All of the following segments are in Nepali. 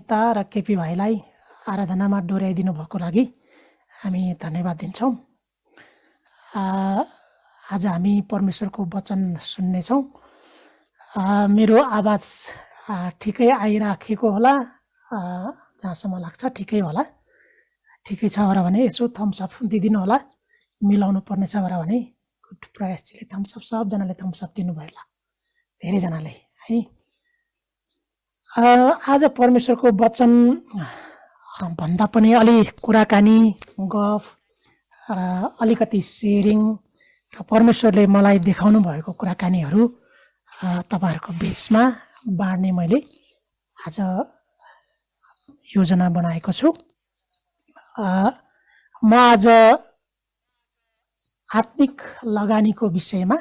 अनिता र केपी भाइलाई आराधनामा डोर्याइदिनु भएको लागि हामी धन्यवाद दिन्छौँ। आज हामी परमेश्वरको वचन सुन्नेछौँ। मेरो आवाज ठिकै आइराखेको होला, जहाँसम्म लाग्छ ठिकै होला। ठिकै छ भने यसो थम्सअप दिदिनु होला, मिलाउनु पर्ने छ भने गुड प्रयासले थम्सअप, सबजनाले थम्सअप दिनुभयो होला, धेरैजनाले है। आज परमेश्वरको वचन भन्दा पनि अलि कुराकानी, गफ, अलिकति सेयरिङ र परमेश्वरले मलाई देखाउनु भएको कुराकानीहरू तपाईँहरूको बिचमा बाँड्ने मैले आज योजना बनाएको छु। म आज आत्मिक लगानीको विषयमा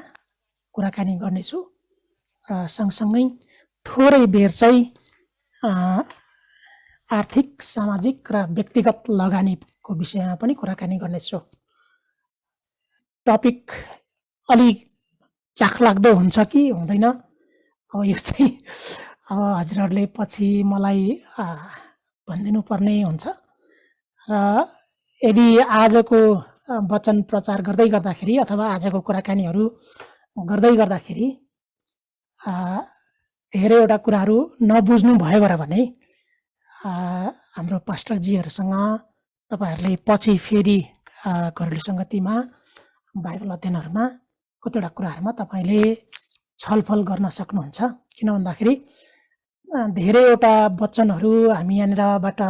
कुराकानी गर्नेछु र सँगसँगै थोरै बेर चाहिँ आर्थिक, सामाजिक र व्यक्तिगत लगानीको विषयमा पनि कुराकानी गर्नेछु। टपिक अलि चाखलाग्दो हुन्छ कि हुँदैन, अब यो चाहिँ अब हजुरहरूले पछि मलाई भनिदिनु पर्ने हुन्छ। र यदि आजको वचन प्रचार गर्दै गर्दाखेरि अथवा आजको कुराकानीहरू गर्दै गर्दाखेरि धेरैवटा कुराहरू नबुझ्नु भयो भने हाम्रो पास्टरजीहरूसँग तपाईँहरूले पछि फेरि घरेलु सङ्गतिमा, बाइबल अध्ययनहरूमा कतिवटा कुराहरूमा तपाईँले छलफल गर्न सक्नुहुन्छ। किन भन्दाखेरि धेरैवटा वचनहरू हामी यहाँनिरबाट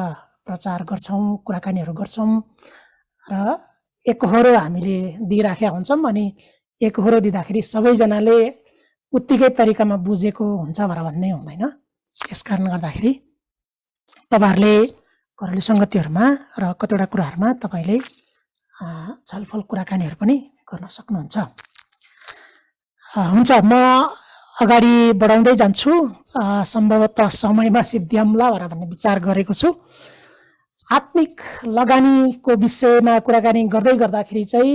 प्रचार गर्छौँ, कुराकानीहरू गर्छौँ र एकहोरो हामीले दिइराखेका हुन्छौँ। अनि एकहोरो दिँदाखेरि सबैजनाले उत्तिकै तरिकामा बुझेको हुन्छ भन्ने हुँदैन। यसकारण गर्दाखेरि तपाईँहरूले घरेलु सङ्गतिहरूमा र कतिवटा कुराहरूमा तपाईँले छलफल कुराकानीहरू पनि गर्न सक्नुहुन्छ। हुन्छ, म अगाडि बढाउँदै जान्छु। सम्भवतः समयमा सिद्ध्याउँला भन्ने विचार गरेको छु। आत्मिक लगानीको विषयमा कुराकानी गर्दै गर्दाखेरि चाहिँ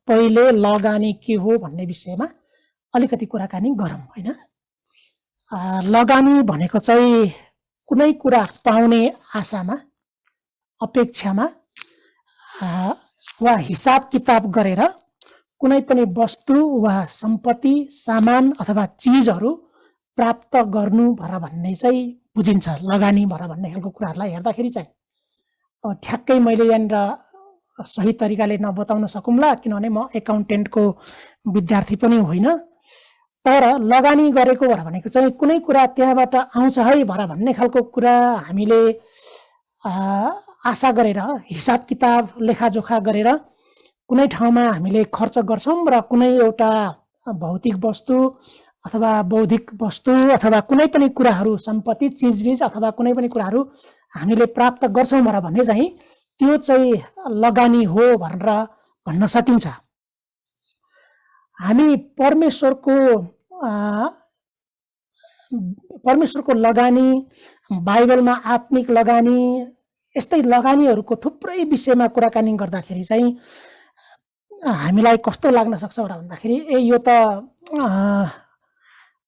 पहिले लगानी के हो भन्ने विषयमा अलिकति कुराकानी गरौँ होइन। लगानी भनेको चाहिँ कुनै कुरा पाउने आशामा, अपेक्षामा वा हिसाब किताब गरेर कुनै पनि वस्तु वा सम्पत्ति, सामान अथवा चिजहरू प्राप्त गर्नु भन्ने चाहिँ बुझिन्छ। लगानी भन्ने खालको कुराहरूलाई हेर्दाखेरि चाहिँ ठ्याक्कै मैले यहाँनिर सही तरिकाले नबताउन सकुम्ला, किनभने म एकाउन्टेन्टको विद्यार्थी पनि होइन। तर लगानी गरेको भनेको चाहिँ कुनै कुरा त्यहाँबाट आउँछ है भन्ने खालको कुरा हामीले आशा गरेर, हिसाब किताब, लेखाजोखा गरेर कुनै ठाउँमा हामीले खर्च गर्छौँ र कुनै एउटा भौतिक वस्तु अथवा बौद्धिक वस्तु अथवा कुनै पनि कुराहरू, सम्पत्ति, चिजबिज अथवा कुनै पनि कुराहरू हामीले प्राप्त गर्छौँ भन्ने चाहिँ त्यो चाहिँ लगानी हो भनेर भन्न सकिन्छ। हामी परमेश्वरको लगानी, बाइबलमा आत्मिक लगानी, यस्तै लगानीहरूको थुप्रै विषयमा कुराकानी गर्दाखेरि चाहिँ हामीलाई कस्तो लाग्न सक्छ भन्दाखेरि यो त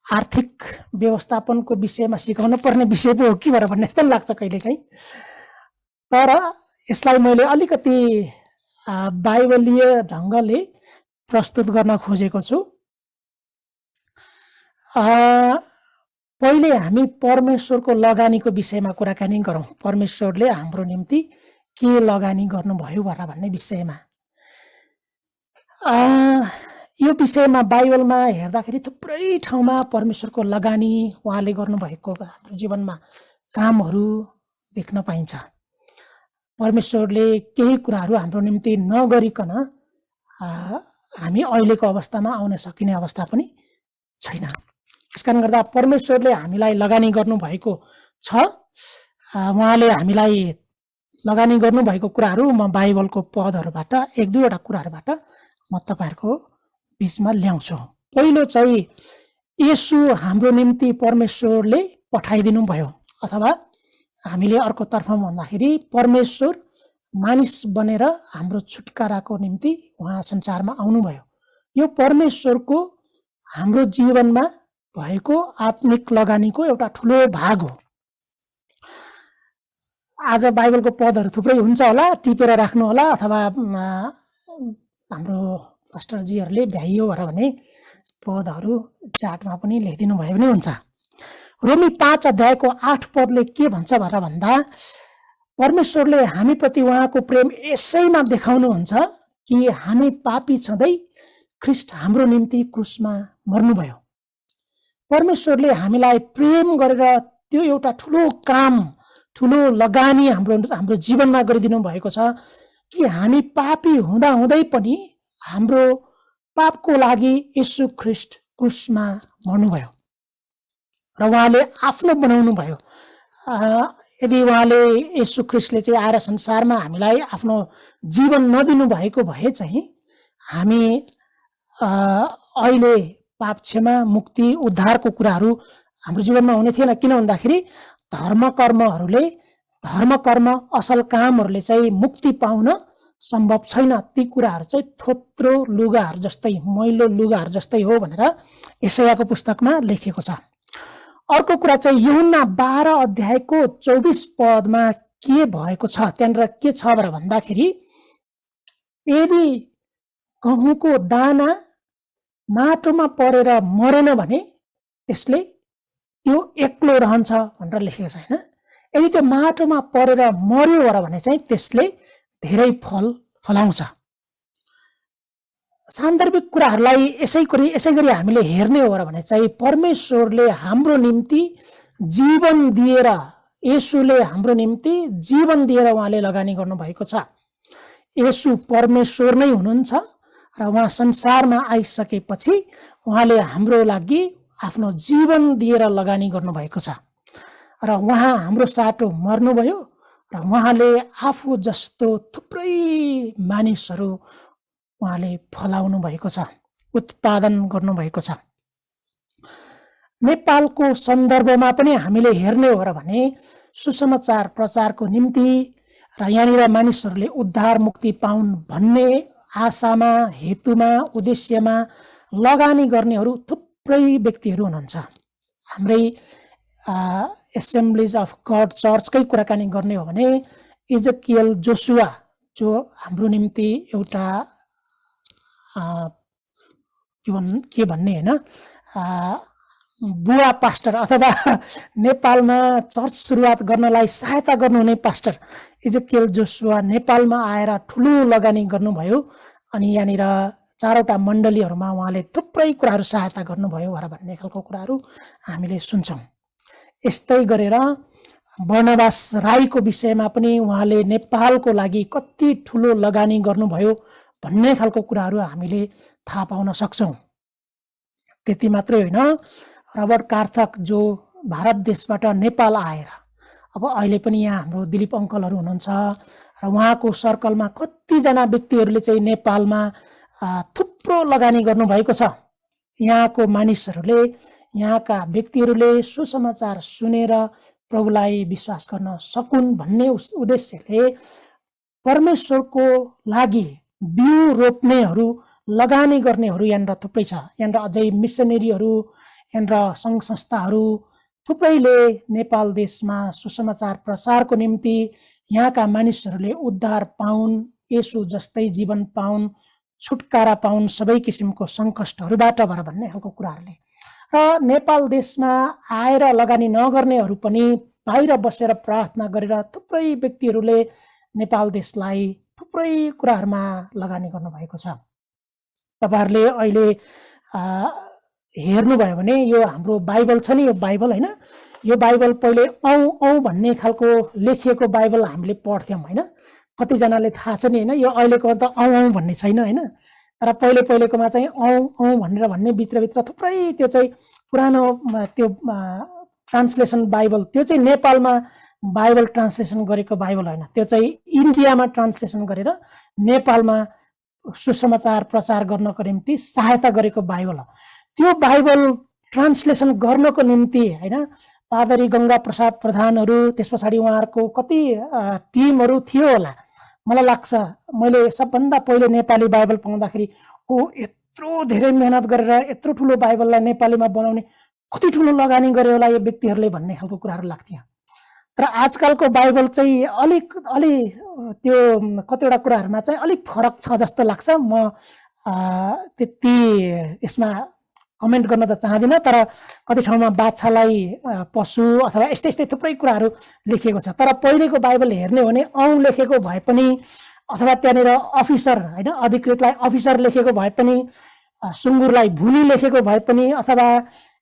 आर्थिक व्यवस्थापनको विषयमा सिकाउनु पर्ने विषय पो हो कि भन्ने जस्तो लाग्छ कहिलेकाहीँ। तर यसलाई मैले अलिकति बाइबलीय ढङ्गले प्रस्तुत गर्न खोजेको छु। पहिले हामी परमेश्वरको लगानीको विषयमा कुराकानी गरौँ। परमेश्वरले हाम्रो निम्ति के लगानी गर्नुभयो भन्ने विषयमा। यो विषयमा बाइबलमा हेर्दाखेरि थुप्रै ठाउँमा परमेश्वरको लगानी, उहाँले गर्नुभएको हाम्रो जीवनमा कामहरू देख्न पाइन्छ। परमेश्वरले केही कुराहरू हाम्रो निम्ति नगरिकन हामी अहिलेको अवस्थामा आउन सकिने अवस्था पनि छैन। यसकारण गर्दा परमेश्वरले हामीलाई लगानी गर्नुभएको छ। उहाँले हामीलाई लगानी गर्नुभएको कुराहरू म बाइबलको पदहरूबाट, एक दुईवटा कुराहरूबाट म तपाईँहरूको बिचमा ल्याउँछु। पहिलो चाहिँ येशू हाम्रो निम्ति परमेश्वरले पठाइदिनु भयो, अथवा हामीले अर्कोतर्फमा भन्दाखेरि परमेश्वर मानिस बनेर हाम्रो छुटकाराको निम्ति उहाँ संसारमा आउनुभयो। यो परमेश्वरको हाम्रो जीवनमा भएको आत्मिक लगानीको एउटा ठुलो भाग हो। आज बाइबलको पदहरू थुप्रै हुन्छ होला, टिपेर राख्नु होला, अथवा हाम्रो पास्टरजीहरूले भ्याइयो भने पदहरू चार्टमा पनि लेखिदिनु भयो भने हुन्छ। रोमी 5 अध्यायको 8 पदले के भन्छ भनेर भन्दा, परमेश्वरले हामीप्रति उहाँको प्रेम यसैमा देखाउनुहुन्छ कि हामी पापी छँदै ख्रीष्ट हाम्रो निम्ति क्रुसमा मर्नुभयो। परमेश्वरले हामीलाई प्रेम गरेर त्यो एउटा ठुलो काम, ठुलो लगानी हाम्रो जीवनमा गरिदिनु भएको छ कि हामी पापी हुँदा हुँदै पनि हाम्रो पापको लागि येशू ख्रीष्ट क्रुसमा मर्नुभयो र उहाँले आफ्नो बनाउनु भयो। यदि उहाँले येशू ख्रीष्टले चाहिँ आएर संसारमा हामीलाई आफ्नो जीवन नदिनु भएको भए चाहिँ हामी अहिले पाप क्षमा, मुक्ति, उद्धारको कुराहरू हाम्रो जीवनमा हुने थिएन। किन भन्दाखेरि धर्म कर्म असल कामहरूले चाहिँ मुक्ति पाउन सम्भव छैन। ती कुराहरू चाहिँ थोत्रो लुगाहरू जस्तै, मैलो लुगाहरू जस्तै हो भनेर यशायाको पुस्तकमा लेखिएको छ। अर्को कुरा चाहिँ यूहन्ना 12 अध्यायको 24 पदमा के भएको छ, त्यहाँनिर के छ भनेर भन्दाखेरि, यदि गहुँको दाना माटोमा परेर मरेन भने त्यसले त्यो एक्लो रहन्छ भनेर लेखेको छ हैन। यदि त्यो माटोमा परेर मर्यो भने चाहिँ त्यसले धेरै फल फलाउँछ। सान्दर्भिक कुराहरूलाई यसै गरी हामीले हेर्ने हो भने चाहिँ परमेश्वरले हाम्रो निम्ति जीवन दिएर, येशूले हाम्रो निम्ति जीवन दिएर उहाँले लगानी गर्नुभएको छ। येशू परमेश्वर नै हुनुहुन्छ र उहाँ संसारमा आइसकेपछि उहाँले हाम्रो लागि आफ्नो जीवन दिएर लगानी गर्नुभएको छ र उहाँ हाम्रो साटो मर्नुभयो र उहाँले आफू जस्तो थुप्रै मानिसहरू उहाँले फलाउनु भएको छ, उत्पादन गर्नुभएको छ। नेपालको सन्दर्भमा पनि हामीले हेर्ने हो भने सुसमाचार प्रचारको निम्ति र यहाँनिर मानिसहरूले उद्धार मुक्ति पाउन् भन्ने आशामा, हेतुमा, उद्देश्यमा लगानी गर्नेहरू थुप्रै व्यक्तिहरू हुनुहुन्छ। हाम्रै एसेम्ब्लिज अफ गड चर्चकै कुराकानी गर्ने हो भने इजकियल जोसुवा, जो हाम्रो निम्ति एउटा के भन्ने हैन, बुवा पास्टर अथवा नेपालमा चर्च सुरुवात गर्नलाई सहायता गर्नुहुने पास्टर इजकियल जोसुवा नेपालमा आएर ठुलो लगानी गर्नुभयो। अनि यहाँनिर 4वटा मण्डलीहरूमा उहाँले थुप्रै कुराहरू सहायता गर्नुभयो भन्ने खालको कुराहरू हामीले सुन्छौँ। यस्तै गरेर बर्नबास राईको विषयमा पनि उहाँले नेपालको लागि कति ठुलो लगानी गर्नुभयो भन्ने खालको कुराहरू हामीले थाहा पाउन सक्छौँ। त्यति मात्रै होइन, रबर्ट कार्थक जो भारत देशबाट नेपाल आएर, अब अहिले पनि यहाँ हाम्रो दिलीप अङ्कलहरू हुनुहुन्छ र उहाँको सर्कलमा कतिजना व्यक्तिहरूले चाहिँ नेपालमा थुप्रो लगानी गर्नुभएको छ। यहाँको मानिसहरूले, यहाँका व्यक्तिहरूले सुसमाचार सुनेर प्रभुलाई विश्वास गर्न सकुन् भन्ने उद्देश्यले परमेश्वरको लागि बिउ रोप्नेहरू, लगानी गर्नेहरू यहाँनिर थुप्रै छ। यहाँनिर अझै मिसनरीहरू, यहाँनिर सङ्घ संस्थाहरू थुप्रैले नेपाल देशमा सुसमाचार प्रचारको निम्ति यहाँका मानिसहरूले उद्धार पाउन्, येशू जस्तै जीवन पाउन्, छुटकारा पाउन् सबै किसिमको सङ्कष्टहरूबाट भन्ने खालको कुराहरूले, र नेपाल देशमा आएर लगानी नगर्नेहरू पनि बाहिर बसेर प्रार्थना गरेर थुप्रै व्यक्तिहरूले नेपाल देशलाई थुप्रै कुराहरूमा लगानी गर्नुभएको छ। तपाईहरुले अहिले हेर्नुभयो भने यो हाम्रो बाइबल छ नि, यो बाइबल हैन, यो बाइबल पहिले औ भन्ने खालको लेखिएको बाइबल हामीले पढ्थ्यौं हैन। कतिजनाले थाहा छ नि हैन, यो अहिलेको त औ भन्ने छैन हैन, तर पहिलेकोमा चाहिँ औ भनेर भन्ने भित्रभित्र थुप्रै त्यो चाहिँ पुरानो त्यो ट्रान्सलेसन बाइबल, त्यो चाहिँ नेपालमा बाइबल ट्रान्सलेसन गरेको बाइबल होइन, त्यो चाहिँ इन्डियामा ट्रान्सलेसन गरेर नेपालमा सुसमाचार प्रचार गर्नको निम्ति सहायता गरेको बाइबल हो। त्यो बाइबल ट्रान्सलेसन गर्नको निम्ति हैन पादरी गंगा प्रसाद प्रधानहरू, त्यस पछाडि उहाँहरूको कति टिमहरू थियो होला। मलाई लाग्छ मैले सबभन्दा पहिले नेपाली बाइबल पाउँदाखेरि यत्रो धेरै मेहनत गरेर यत्रो ठुलो बाइबललाई नेपालीमा बनाउने कति ठुलो लगानी गरे होला यो व्यक्तिहरूले भन्ने खालको कुराहरू लाग्थ्यो। तर आजकलको बाइबल चाहिँ अलि त्यो कतिवटा कुराहरूमा चाहिँ अलिक फरक छ जस्तो लाग्छ। म त्यति यसमा कमेन्ट गर्न त चाहदिनँ, तर कति ठाउँमा बाछालाई पशु अथवा यस्तै थुप्रै कुराहरू लेखिएको छ। तर पहिलेको बाइबल हेर्ने हो भने औँ लेखेको भए पनि, अथवा त्यहाँनिर अफिसर होइन, अधिकृतलाई अफिसर लेखेको भए पनि, सुँगुरलाई भुनी लेखेको भए पनि, अथवा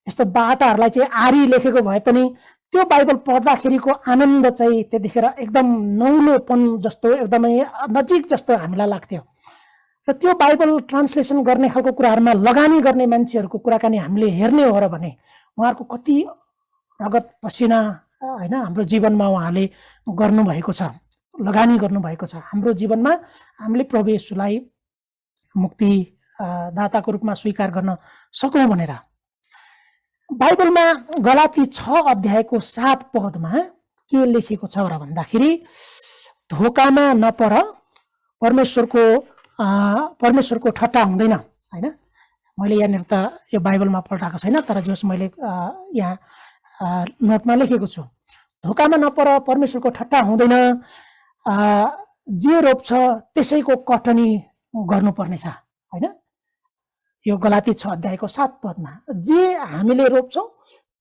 यस्तो बाटाहरूलाई चाहिँ आरी लेखेको भए पनि, त्यो बाइबल पढ्दाखेरिको आनन्द चाहिँ त्यतिखेर एकदम नौलोपन जस्तो, एकदमै नजिक जस्तो हामीलाई लाग्थ्यो। र त्यो बाइबल ट्रान्सलेसन गर्ने खालको कुराहरूमा लगानी गर्ने मान्छेहरूको कुराकानी हामीले हेर्ने हो र भने उहाँहरूको कति रगत पसिना होइन हाम्रो जीवनमा उहाँले गर्नुभएको छ, लगानी गर्नुभएको छ। हाम्रो जीवनमा हामीले प्रभु येशूलाई मुक्ति दाताको रूपमा स्वीकार गर्न सकौँ भनेर। बाइबलमा गलाती 6 अध्यायको 7 पदमा के लेखेको छ र भन्दाखेरि, धोकामा नपर, परमेश्वरको ठट्टा हुँदैन होइन। मैले यहाँनिर त यो बाइबलमा पल्टाएको छैन, तर जस मैले यहाँ नोटमा लेखेको छु, धोकामा नपर, परमेश्वरको ठट्टा हुँदैन, जे रोप्छ त्यसैको कटनी गर्नुपर्नेछ होइन। यो गलाती 6 अध्यायको 7 पदमा, जे हामीले रोप्छौँ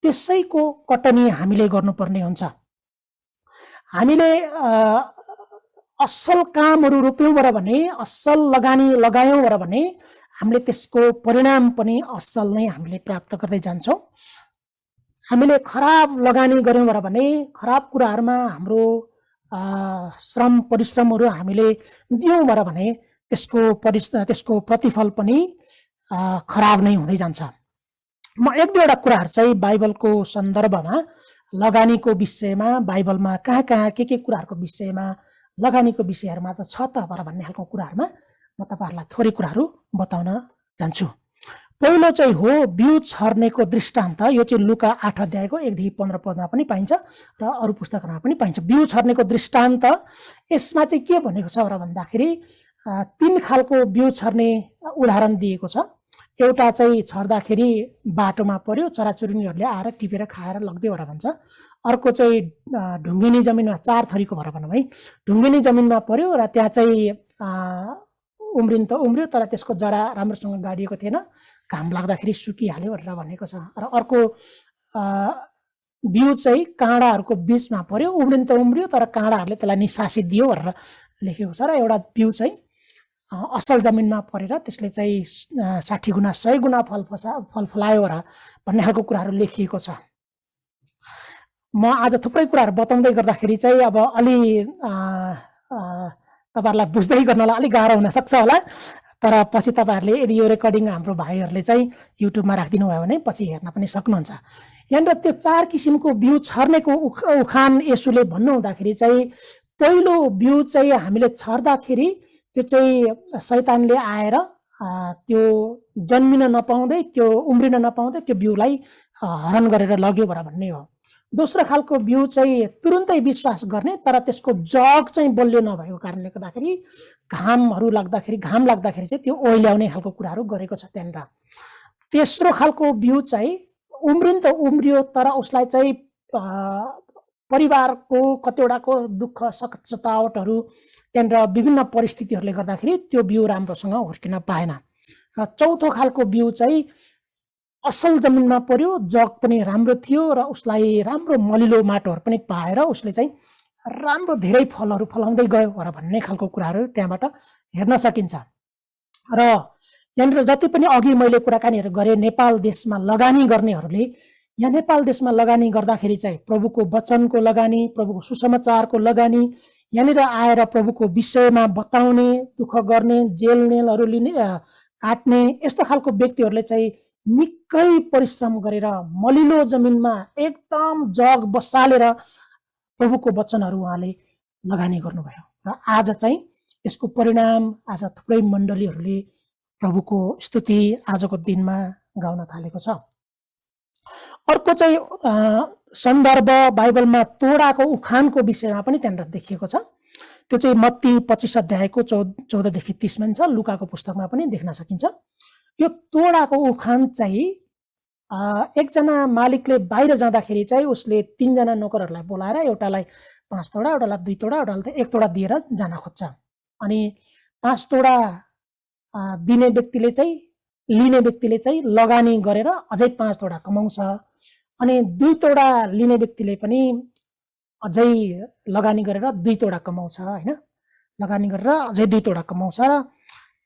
त्यसैको कटनी हामीले गर्नुपर्ने हुन्छ। हामीले असल कामहरू रोप्यौँ भने, असल लगानी लगायौँ भने हामीले त्यसको परिणाम पनि असल नै हामीले प्राप्त गर्दै जान्छौँ। हामीले खराब लगानी गऱ्यौँ भने, खराब कुराहरूमा हाम्रो श्रम परिश्रमहरू हामीले दियौँ भने त्यसको प्रतिफल पनि खराब नै हुँदै जान्छ। म एक दुईवटा कुराहरू चाहिँ बाइबलको सन्दर्भमा लगानीको विषयमा, बाइबलमा कहाँ के कुराहरूको विषयमा, लगानीको विषयहरूमा त छ त भन्ने खालको कुराहरूमा म तपाईँहरूलाई थोरै कुराहरू बताउन जान्छु। पहिलो चाहिँ हो बिउ छर्नेको दृष्टान्त। यो चाहिँ लुका 8 अध्यायको 1देखि 15 पदमा पनि पाइन्छ र अरू पुस्तकहरूमा पनि पाइन्छ। बिउ छर्नेको दृष्टान्त, यसमा चाहिँ के भनेको छ र भन्दाखेरि 3 खालको बिउ छर्ने उदाहरण दिएको छ। एउटा चाहिँ छर्दाखेरि बाटोमा पर्यो, चराचुरुङ्गीहरूले आएर टिपेर खाएर लग्दियो भनेर भन्छ। अर्को चाहिँ ढुङ्गिनी जमिनमा, 4 थरीको भनेर भनौँ है, ढुङ्गिनी जमिनमा पर्यो र त्यहाँ चाहिँ उम्रिन त उम्रियो, तर त्यसको जरा राम्रोसँग गाडिएको थिएन, घाम लाग्दाखेरि सुकिहाल्यो भनेर भनेको छ। र अर्को बिउ चाहिँ काँडाहरूको बिचमा पर्यो, उम्रिन त उम्रियो, तर काँडाहरूले त्यसलाई निसासी दियो भनेर लेखेको छ। र एउटा बिउ चाहिँ असल जमिनमा परेर त्यसले चाहिँ 60 गुणा 100 गुणा फल फलायो र भन्ने खालको कुराहरू लेखिएको छ। म आज थुप्रै कुराहरू बताउँदै गर्दाखेरि चाहिँ अब अलि तपाईँहरूलाई बुझ्दै गर्नलाई अलिक गाह्रो हुनसक्छ होला, तर पछि तपाईँहरूले यदि यो रेकर्डिङ हाम्रो भाइहरूले चाहिँ युट्युबमा राखिदिनु भयो भने पछि हेर्न पनि सक्नुहुन्छ। यहाँनिर त्यो 4 किसिमको बिउ छर्नेको उखान येशूले भन्नुहुँदाखेरि चाहिँ, पहिलो बिउ चाहिँ हामीले छर्दाखेरि त्यो चाहिँ शैतानले आएर त्यो जन्मिन नपाउँदै, त्यो उम्रिन नपाउँदै त्यो बिउलाई हरण गरेर लग्यो भन्ने हो। दोस्रो खालको बिउ चाहिँ तुरुन्तै विश्वास गर्ने, तर त्यसको जग चाहिँ बलियो नभएको कारणले गर्दाखेरि घाम लाग्दाखेरि चाहिँ त्यो ओइल्याउने खालको कुराहरू गरेको छ त्यहाँनिर। तेस्रो खालको बिउ चाहिँ उम्रिन त उम्रियो, तर उसलाई चाहिँ परिवारको कतिवटाको दुःख सतावटहरू, त्यहाँनिर विभिन्न परिस्थितिहरूले गर्दाखेरि त्यो बिउ राम्रोसँग हुर्किन पाएन। र चौथो खालको बिउ चाहिँ असल जमिनमा पर्यो, जग पनि राम्रो थियो र उसलाई राम्रो मलिलो माटोहरू पनि पाएर उसले चाहिँ राम्रो धेरै फलहरू फलाउँदै गयो भन्ने खालको कुराहरू त्यहाँबाट हेर्न सकिन्छ। र यहाँनिर जति पनि अघि मैले कुराकानीहरू गरेँ, नेपाल देशमा लगानी गर्नेहरूले, यहाँ नेपाल देशमा लगानी गर्दाखेरि चाहिँ प्रभुको वचनको लगानी, प्रभुको सुसमाचारको लगानी, यहाँनिर आएर प्रभुको विषयमा बताउने, दुःख गर्ने, जेलनेलहरू लिने, काट्ने, यस्तो खालको व्यक्तिहरूले चाहिँ निकै परिश्रम गरेर मलिलो जमिनमा एकदम जग बसालेर प्रभुको वचनहरू उहाँले लगानी गर्नुभयो। र आज चाहिँ त्यसको परिणाम आज थुप्रै मण्डलीहरूले प्रभुको स्तुति आजको दिनमा गाउन थालेको छ। अर्को चाहिँ सन्दर्भ बाइबलमा तोडाको उखानको विषयमा पनि त्यहाँनिर देखिएको छ। त्यो चाहिँ मत्ती 25 अध्यायको 14देखि 30मा छ, लुकाको पुस्तकमा पनि देख्न सकिन्छ। यो तोडाको उखान चाहिँ एकजना मालिकले बाहिर जाँदाखेरि चाहिँ उसले 3 जना नोकरहरूलाई बोलाएर एउटालाई 5 तोडा, एउटालाई 2 तोडा, एउटालाई 1 तोडा दिएर जान खोज्छ। अनि 5 तोडा दिने व्यक्तिले चाहिँ लिने व्यक्तिले चाहिँ लगानी गरेर अझै 5 तोडा कमाउँछ। अनि 2 तोडा लिने व्यक्तिले पनि अझै लगानी गरेर 2 तोडा कमाउँछ हैन। लगानी गरेर अझै 2 तोडा कमाउँछ।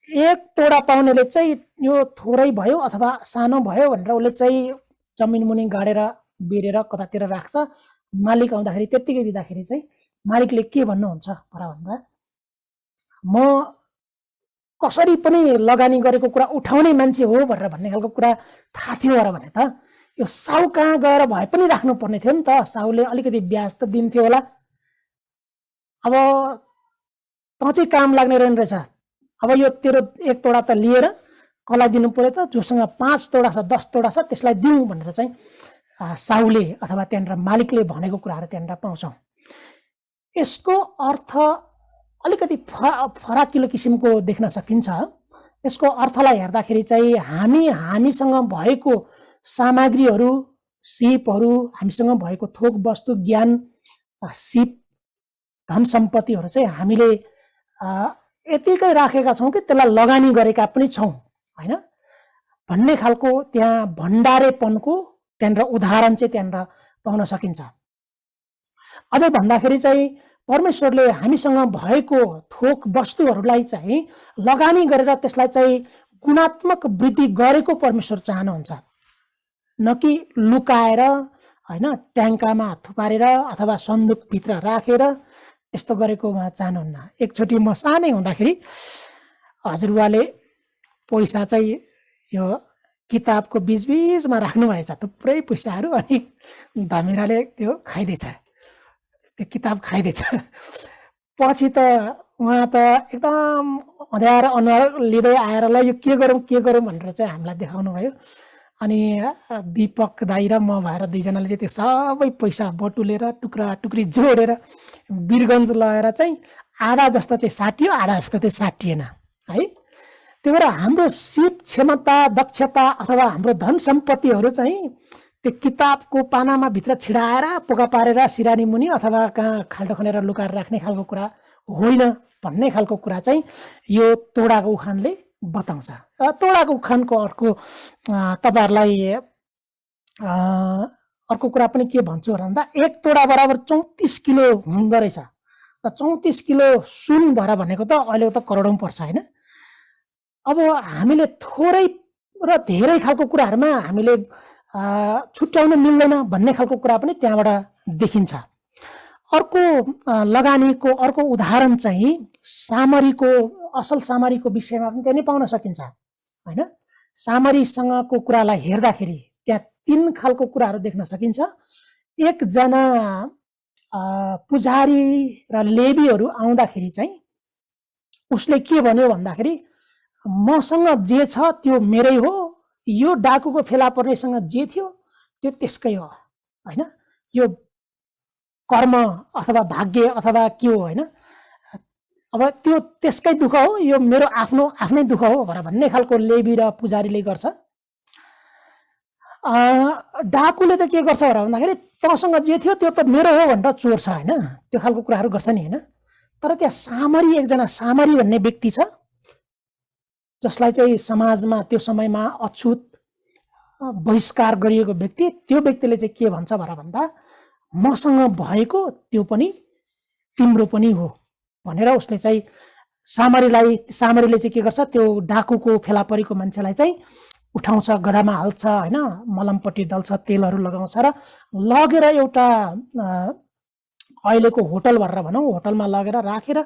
1 तोडा पाउनेले चाहिँ यो थोरै भयो अथवा सानो भयो भनेर उसले चाहिँ जमिन मुनि गाडेर बेरेर कतातिर राख्छ। मालिक आउँदाखेरि त्यतिकै दिँदाखेरि चाहिँ मालिकले के भन्नुहुन्छ भन्दा म कसरी पनि लगानी गरेको कुरा उठाउने मान्छे हो भनेर भन्ने खालको कुरा थाहा थियो र भने त यो साउ कहाँ गएर भए पनि राख्नु पर्ने थियो नि त। साउले अलिकति ब्याज त दिन्थ्यो होला। अब त चाहिँ काम लाग्ने रहेछ। अब यो तेरो 1 तोडा त लिएर कसलाई दिनु पर्यो त? जोसँग 5 तोडा छ 10 तोडा छ त्यसलाई दिउँ भनेर चाहिँ साउले अथवा त्यहाँनिर मालिकले भनेको कुराहरू त्यहाँनिर पाउँछौँ। यसको अर्थ अलिकति फराकिलो किसिमको देख्न सकिन्छ। यसको अर्थलाई हेर्दाखेरि चाहिँ हामीसँग भएको सामग्रीहरू, सिपहरू, हामीसँग भएको थोक वस्तु, ज्ञान, सिप, धन सम्पत्तिहरू चाहिँ हामीले यतिकै राखेका छौँ कि त्यसलाई लगानी गरेका पनि छौँ हैन भन्ने खालको त्यहाँ भण्डारेपनको त्यहाँनिर उदाहरण चाहिँ त्यहाँनिर पाउन सकिन्छ। अझै भन्दाखेरि चाहिँ परमेश्वरले हामीसँग भएको थोक वस्तुहरूलाई चाहिँ लगानी गरेर त्यसलाई चाहिँ गुणात्मक वृद्धि गरेको परमेश्वर चाहनुहुन्छ, न कि लुकाएर हैन ट्याङ्कामा थुपारेर अथवा सन्दुकभित्र राखेर यस्तो गरेको उहाँ चाहनुहुन्न। एकचोटि म सानै हुँदाखेरि हजुरबाले पैसा चाहिँ यो किताबको बीचमा राख्नु भएछ, थुप्रै पैसाहरू। अनि धमिराले त्यो खाइदिएछ, त्यो किताब खाइदिएछ। पछि त उहाँ त एकदम अँध्याएर अनुहार लिँदै आएर ल यो के गरौँ भनेर चाहिँ हामीलाई देखाउनु भयो। अनि दीपक दाई र म भएर 2 जनाले चाहिँ त्यो सबै पैसा बटुलेर टुक्रा टुक्री जोडेर वीरगञ्ज लगेर चाहिँ आधा जस्तो चाहिँ साटियो, आधा जस्तो चाहिँ साटिएन है। त्यही भएर हाम्रो सिप, क्षमता, दक्षता अथवा हाम्रो धन सम्पत्तिहरू चाहिँ त्यो किताबको पानामा भित्र छिडाएर पोका पारेर सिरानी मुनि अथवा कहाँ खाल्टो खनेर लुकाएर राख्ने खालको कुरा होइन भन्ने खालको कुरा चाहिँ यो तोडाको उखानले बताउँछ। तोडाको उखानको तपाईँहरूलाई अर्को कुरा पनि के भन्छु भन्दा 1 तोडा बराबर 34 किलो हुँदो रहेछ। र 34 किलो सुन भएर भनेको त अहिले त करोडौँ पर्छ हैन। अब हामीले थोरै र धेरै खालको कुराहरूमा हामीले छुट्याउन मिल्दैन भन्ने खालको कुरा पनि त्यहाँबाट देखिन्छ। अर्को लगानीको अर्को उदाहरण चाहिँ सामरीको, असल सामरीको विषयमा पनि त्यहाँ नै पाउन सकिन्छ हैन। सामरीसँगको कुरालाई हेर्दाखेरि त्यहाँ 3 खालको कुराहरू देख्न सकिन्छ। एकजना पुजारी र लेवीहरू आउँदाखेरि चाहिँ उसले के भन्यो भन्दाखेरि मसँग जे छ त्यो मेरै हो, यो डाकुको फेला पर्नेसँग जे थियो त्यो त्यसकै हो हैन। यो कर्म अथवा भाग्य अथवा के हो हैन। अब त्यो त्यसकै दुःख हो, यो मेरो आफ्नै दुःख हो भन्ने खालको लेवी र पुजारीले गर्छ। डाकुले त के गर्छ भन्दाखेरि तँसँग जे थियो त्यो त मेरो हो भनेर चोर्छ हैन। त्यो खालको कुराहरू गर्छ नि हैन। तर त्यहाँ एकजना सामरी भन्ने व्यक्ति छ जसलाई चाहिँ समाजमा त्यो समयमा अछुत बहिष्कार गरिएको व्यक्ति, त्यो व्यक्तिले चाहिँ के भन्छ भन्दा मसँग भएको त्यो पनि तिम्रो पनि हो भनेर उसले चाहिँ सामरीले चाहिँ के गर्छ, त्यो डाकुको फेला परेको मान्छेलाई चाहिँ उठाउँछ, गधामा हाल्छ हैन, मलमपट्टि दल्छ, तेलहरू लगाउँछ र लगेर एउटा अहिलेको होटल भनेर भनौँ, होटलमा लगेर राखेर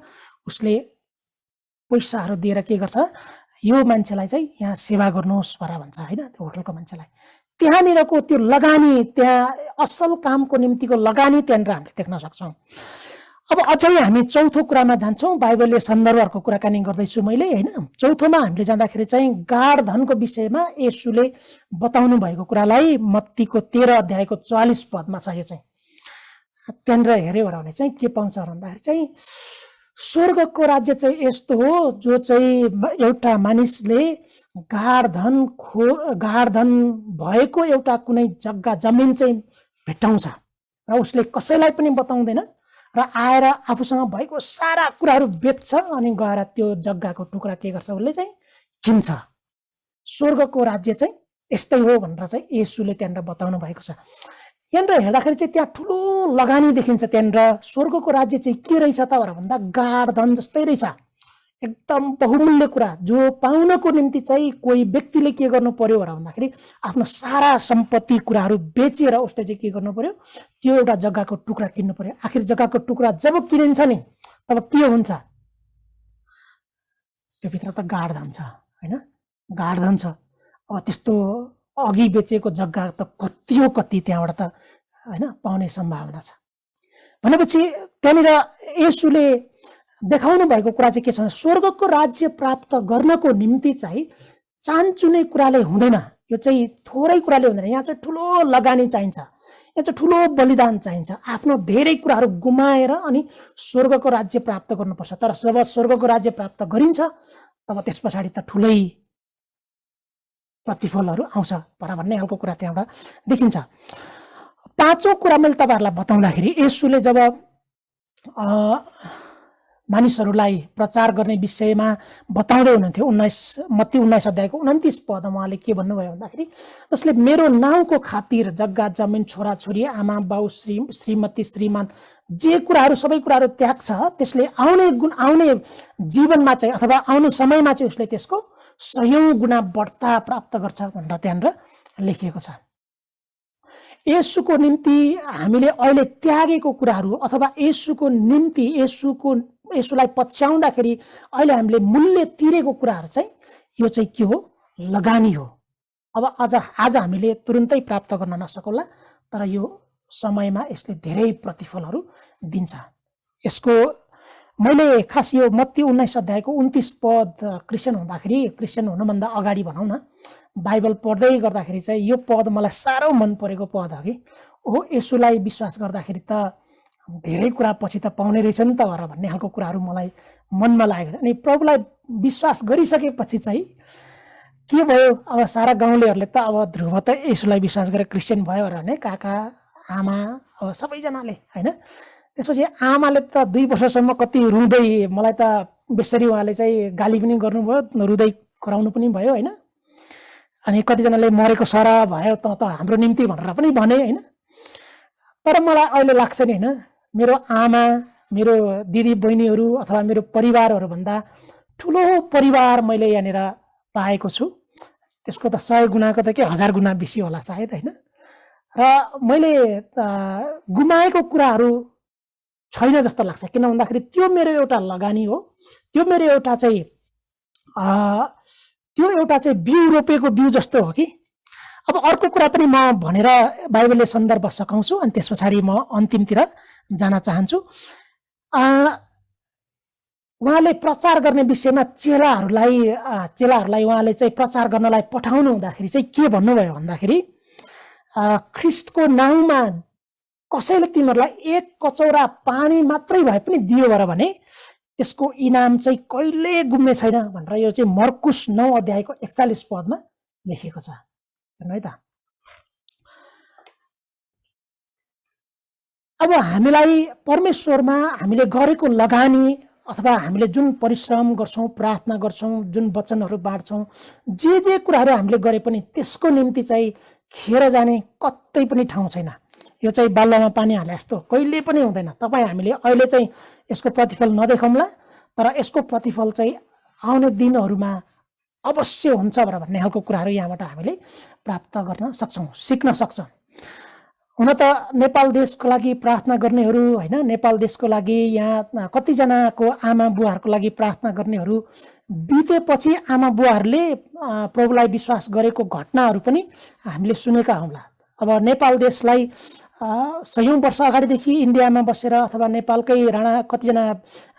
उसले पैसाहरू दिएर के गर्छ, यो मान्छेलाई चाहिँ यहाँ सेवा गर्नुहोस् भनेर भन्छ हैन। त्यो होटलको मान्छेलाई त्यहाँनिरको त्यो लगानी, त्यहाँ असल कामको निम्तिको लगानी त्यहाँनिर हामीले देख्न सक्छौँ। अब अझै हामी चौथो कुरामा जान्छौँ। बाइबलले सन्दर्भहरूको कुराकानी गर्दैछु मैले हैन। चौथोमा हामीले जाँदाखेरि चाहिँ गाढ धनको विषयमा येशूले बताउनु भएको कुरालाई मत्तीको 13 अध्यायको 44 पदमा छ। यो चाहिँ त्यहाँनिर हेऱ्यो भने चाहिँ के पाउँछ भन्दाखेरि चाहिँ स्वर्गको राज्य चाहिँ यस्तो हो जो चाहिँ एउटा मानिसले गाड धन भएको एउटा कुनै जग्गा जमिन चाहिँ भेट्टाउँछ र उसले कसैलाई पनि बताउँदैन र आएर आफूसँग भएको सारा कुराहरू बेच्छ अनि गएर त्यो जग्गाको टुक्रा के गर्छ उसले चाहिँ किन्छ। स्वर्गको राज्य चाहिँ यस्तै हो भनेर चाहिँ येशूले त्यहाँनिर बताउनु भएको छ। यहाँनिर हेर्दाखेरि चाहिँ त्यहाँ ठुलो लगानी देखिन्छ। त्यहाँनिर स्वर्गको राज्य चाहिँ के रहेछ त भन्दा गाड धन जस्तै रहेछ, एकदम बहुमूल्य कुरा जो पाउनको निम्ति चाहिँ कोही व्यक्तिले के गर्नु पर्यो भन्दाखेरि आफ्नो सारा सम्पत्ति कुराहरू बेचेर उसले चाहिँ के गर्नु पर्यो, त्यो एउटा जग्गाको टुक्रा किन्नु पर्यो। आखिर जग्गाको टुक्रा जब किनिन्छ नि तब के हुन्छ, त्यो भित्र त गाड धन छ हैन, गाड धन छ। अब त्यस्तो अघि बेचेको जग्गा त कति त्यहाँबाट त हैन पाउने सम्भावना छ भनेपछि त्यहाँनिर येशूले देखाउनु भएको कुरा चाहिँ के छ, स्वर्गको राज्य प्राप्त गर्नको निम्ति चाहिँ चान्चुने कुराले हुँदैन। यो चाहिँ थोरै कुराले हुँदैन, यहाँ चाहिँ ठुलो लगानी चाहिन्छ, यहाँ चाहिँ ठुलो बलिदान चाहिन्छ। आफ्नो धेरै कुराहरू गुमाएर अनि स्वर्गको राज्य प्राप्त गर्नुपर्छ। तर जब स्वर्गको राज्य प्राप्त गरिन्छ तब त्यस पछाडि त ठुलै प्रतिफलहरू आउँछ भन्ने खालको कुरा त्यहाँबाट देखिन्छ। पाँचौं कुरा मैले तपाईहरुलाई बताउँदाखेरि येशूले जब मानिसहरूलाई प्रचार गर्ने विषयमा बताउँदै हुनुहुन्थ्यो, मत्ती 19 अध्यायको 29 पदमा उहाँले के भन्नुभयो भन्दाखेरि, जसले मेरो नाउँको खातिर जग्गा जमिन छोराछोरी आमा बाउ श्रीमती श्रीमान जे कुराहरू सबै कुराहरू त्याग्छ त्यसले आउने जीवनमा चाहिँ अथवा आउने समयमा चाहिँ उसले त्यसको 100औं गुणा बढ्ता प्राप्त गर्छ भनेर त्यहाँनिर लेखिएको छ। येशूको निम्ति हामीले अहिले त्यागेको कुराहरू अथवा येशूको निम्ति येशूलाई पछ्याउँदाखेरि अहिले हामीले मूल्य तिरेको कुराहरू चाहिँ यो चाहिँ के हो, लगानी हो। अब आज हामीले तुरुन्तै प्राप्त गर्न नसकौला, तर यो समयमा यसले धेरै प्रतिफलहरू दिन्छ। यसको मैले खास यो मत्ती 19 अध्यायको 29 पद क्रिस्चियन हुनुभन्दा अगाडि भनौँ न, बाइबल पढ्दै गर्दाखेरि चाहिँ यो पद मलाई साह्रो मन परेको पद हो कि ओहो येशूलाई विश्वास गर्दाखेरि त धेरै कुरा पछि त पाउने रहेछ नि त भन्ने खालको कुराहरू मलाई मनमा लागेको। अनि प्रभुलाई विश्वास गरिसकेपछि चाहिँ के भयो, अब सारा गाउँलेहरूले त अब ध्रुव त येशूलाई विश्वास गरेर क्रिस्चियन भयो भने काका आमा अब सबैजनाले हैन। त्यसपछि आमाले त 2 वर्षसम्म कति रुँदै, मलाई त बेसरी उहाँले चाहिँ गाली पनि गर्नुभयो, रुँदै कराउनु पनि भयो हैन। अनि कतिजनाले मरेको सरा भयो त हाम्रो निम्ति भनेर पनि भने हैन। तर मलाई अहिले लाग्छ नि हैन, मेरो आमा मेरो दिदी बहिनीहरू अथवा मेरो परिवारहरू भन्दा ठुलो परिवार मैले यहाँनिर पाएको छु। त्यसको त 100 गुणाको त के 1000 गुणा बेसी होला सायद हैन। र मैले गुमाएको कुराहरू छैन जस्तो लाग्छ, किन भन्दाखेरि त्यो मेरो एउटा लगानी हो, त्यो मेरो एउटा चाहिँ बिउ रोपेको बिउ जस्तो हो कि। अब अर्को कुरा पनि म भनेर बाइबलले सन्दर्भ सकाउँछु अनि त्यस पछाडि म अन्तिमतिर जान चाहन्छु। उहाँले प्रचार गर्ने विषयमा चेलाहरूलाई उहाँले चाहिँ प्रचार गर्नलाई पठाउनु हुँदाखेरि चाहिँ के भन्नुभयो भन्दाखेरि, ख्रीष्टको नाउँमा कसैले तिमीहरूलाई 1 कचौरा पानी मात्रै भए पनि दियो भने त्यसको इनाम चाहिँ कहिले गुम्ने छैन भनेर यो चाहिँ मर्कुस 9 अध्यायको 41 पदमा लेखिएको छ। हेर्नु है त। अब हामीलाई परमेश्वरमा हामीले गरेको लगानी अथवा हामीले जुन परिश्रम गर्छौं, प्रार्थना गर्छौं, जुन वचनहरू बाँड्छौं, जे कुराहरू हामीले गरे पनि त्यसको निम्ति चाहिँ खेर जाने कतै पनि ठाउँ छैन। यो चाहिँ बालुवामा पानी हाले जस्तो कहिले पनि हुँदैन। हामीले अहिले चाहिँ यसको प्रतिफल नदेखौँला, तर यसको प्रतिफल चाहिँ आउने दिनहरूमा अवश्य हुन्छ भन्ने खालको कुराहरू यहाँबाट हामीले प्राप्त गर्न सक्छौं, सिक्न सक्छौं। हुन त नेपाल देशको लागि प्रार्थना गर्नेहरू हैन, नेपाल देशको लागि यहाँ कतिजनाको आमा बुवाहरूको लागि प्रार्थना गर्नेहरू बितेपछि आमा बुवाहरूले प्रभुलाई विश्वास गरेको घटनाहरू पनि हामीले सुनेका हौँला। अब नेपाल देशलाई 100औं वर्ष अगाडिदेखि इन्डियामा बसेर अथवा नेपालकै राणा कतिजना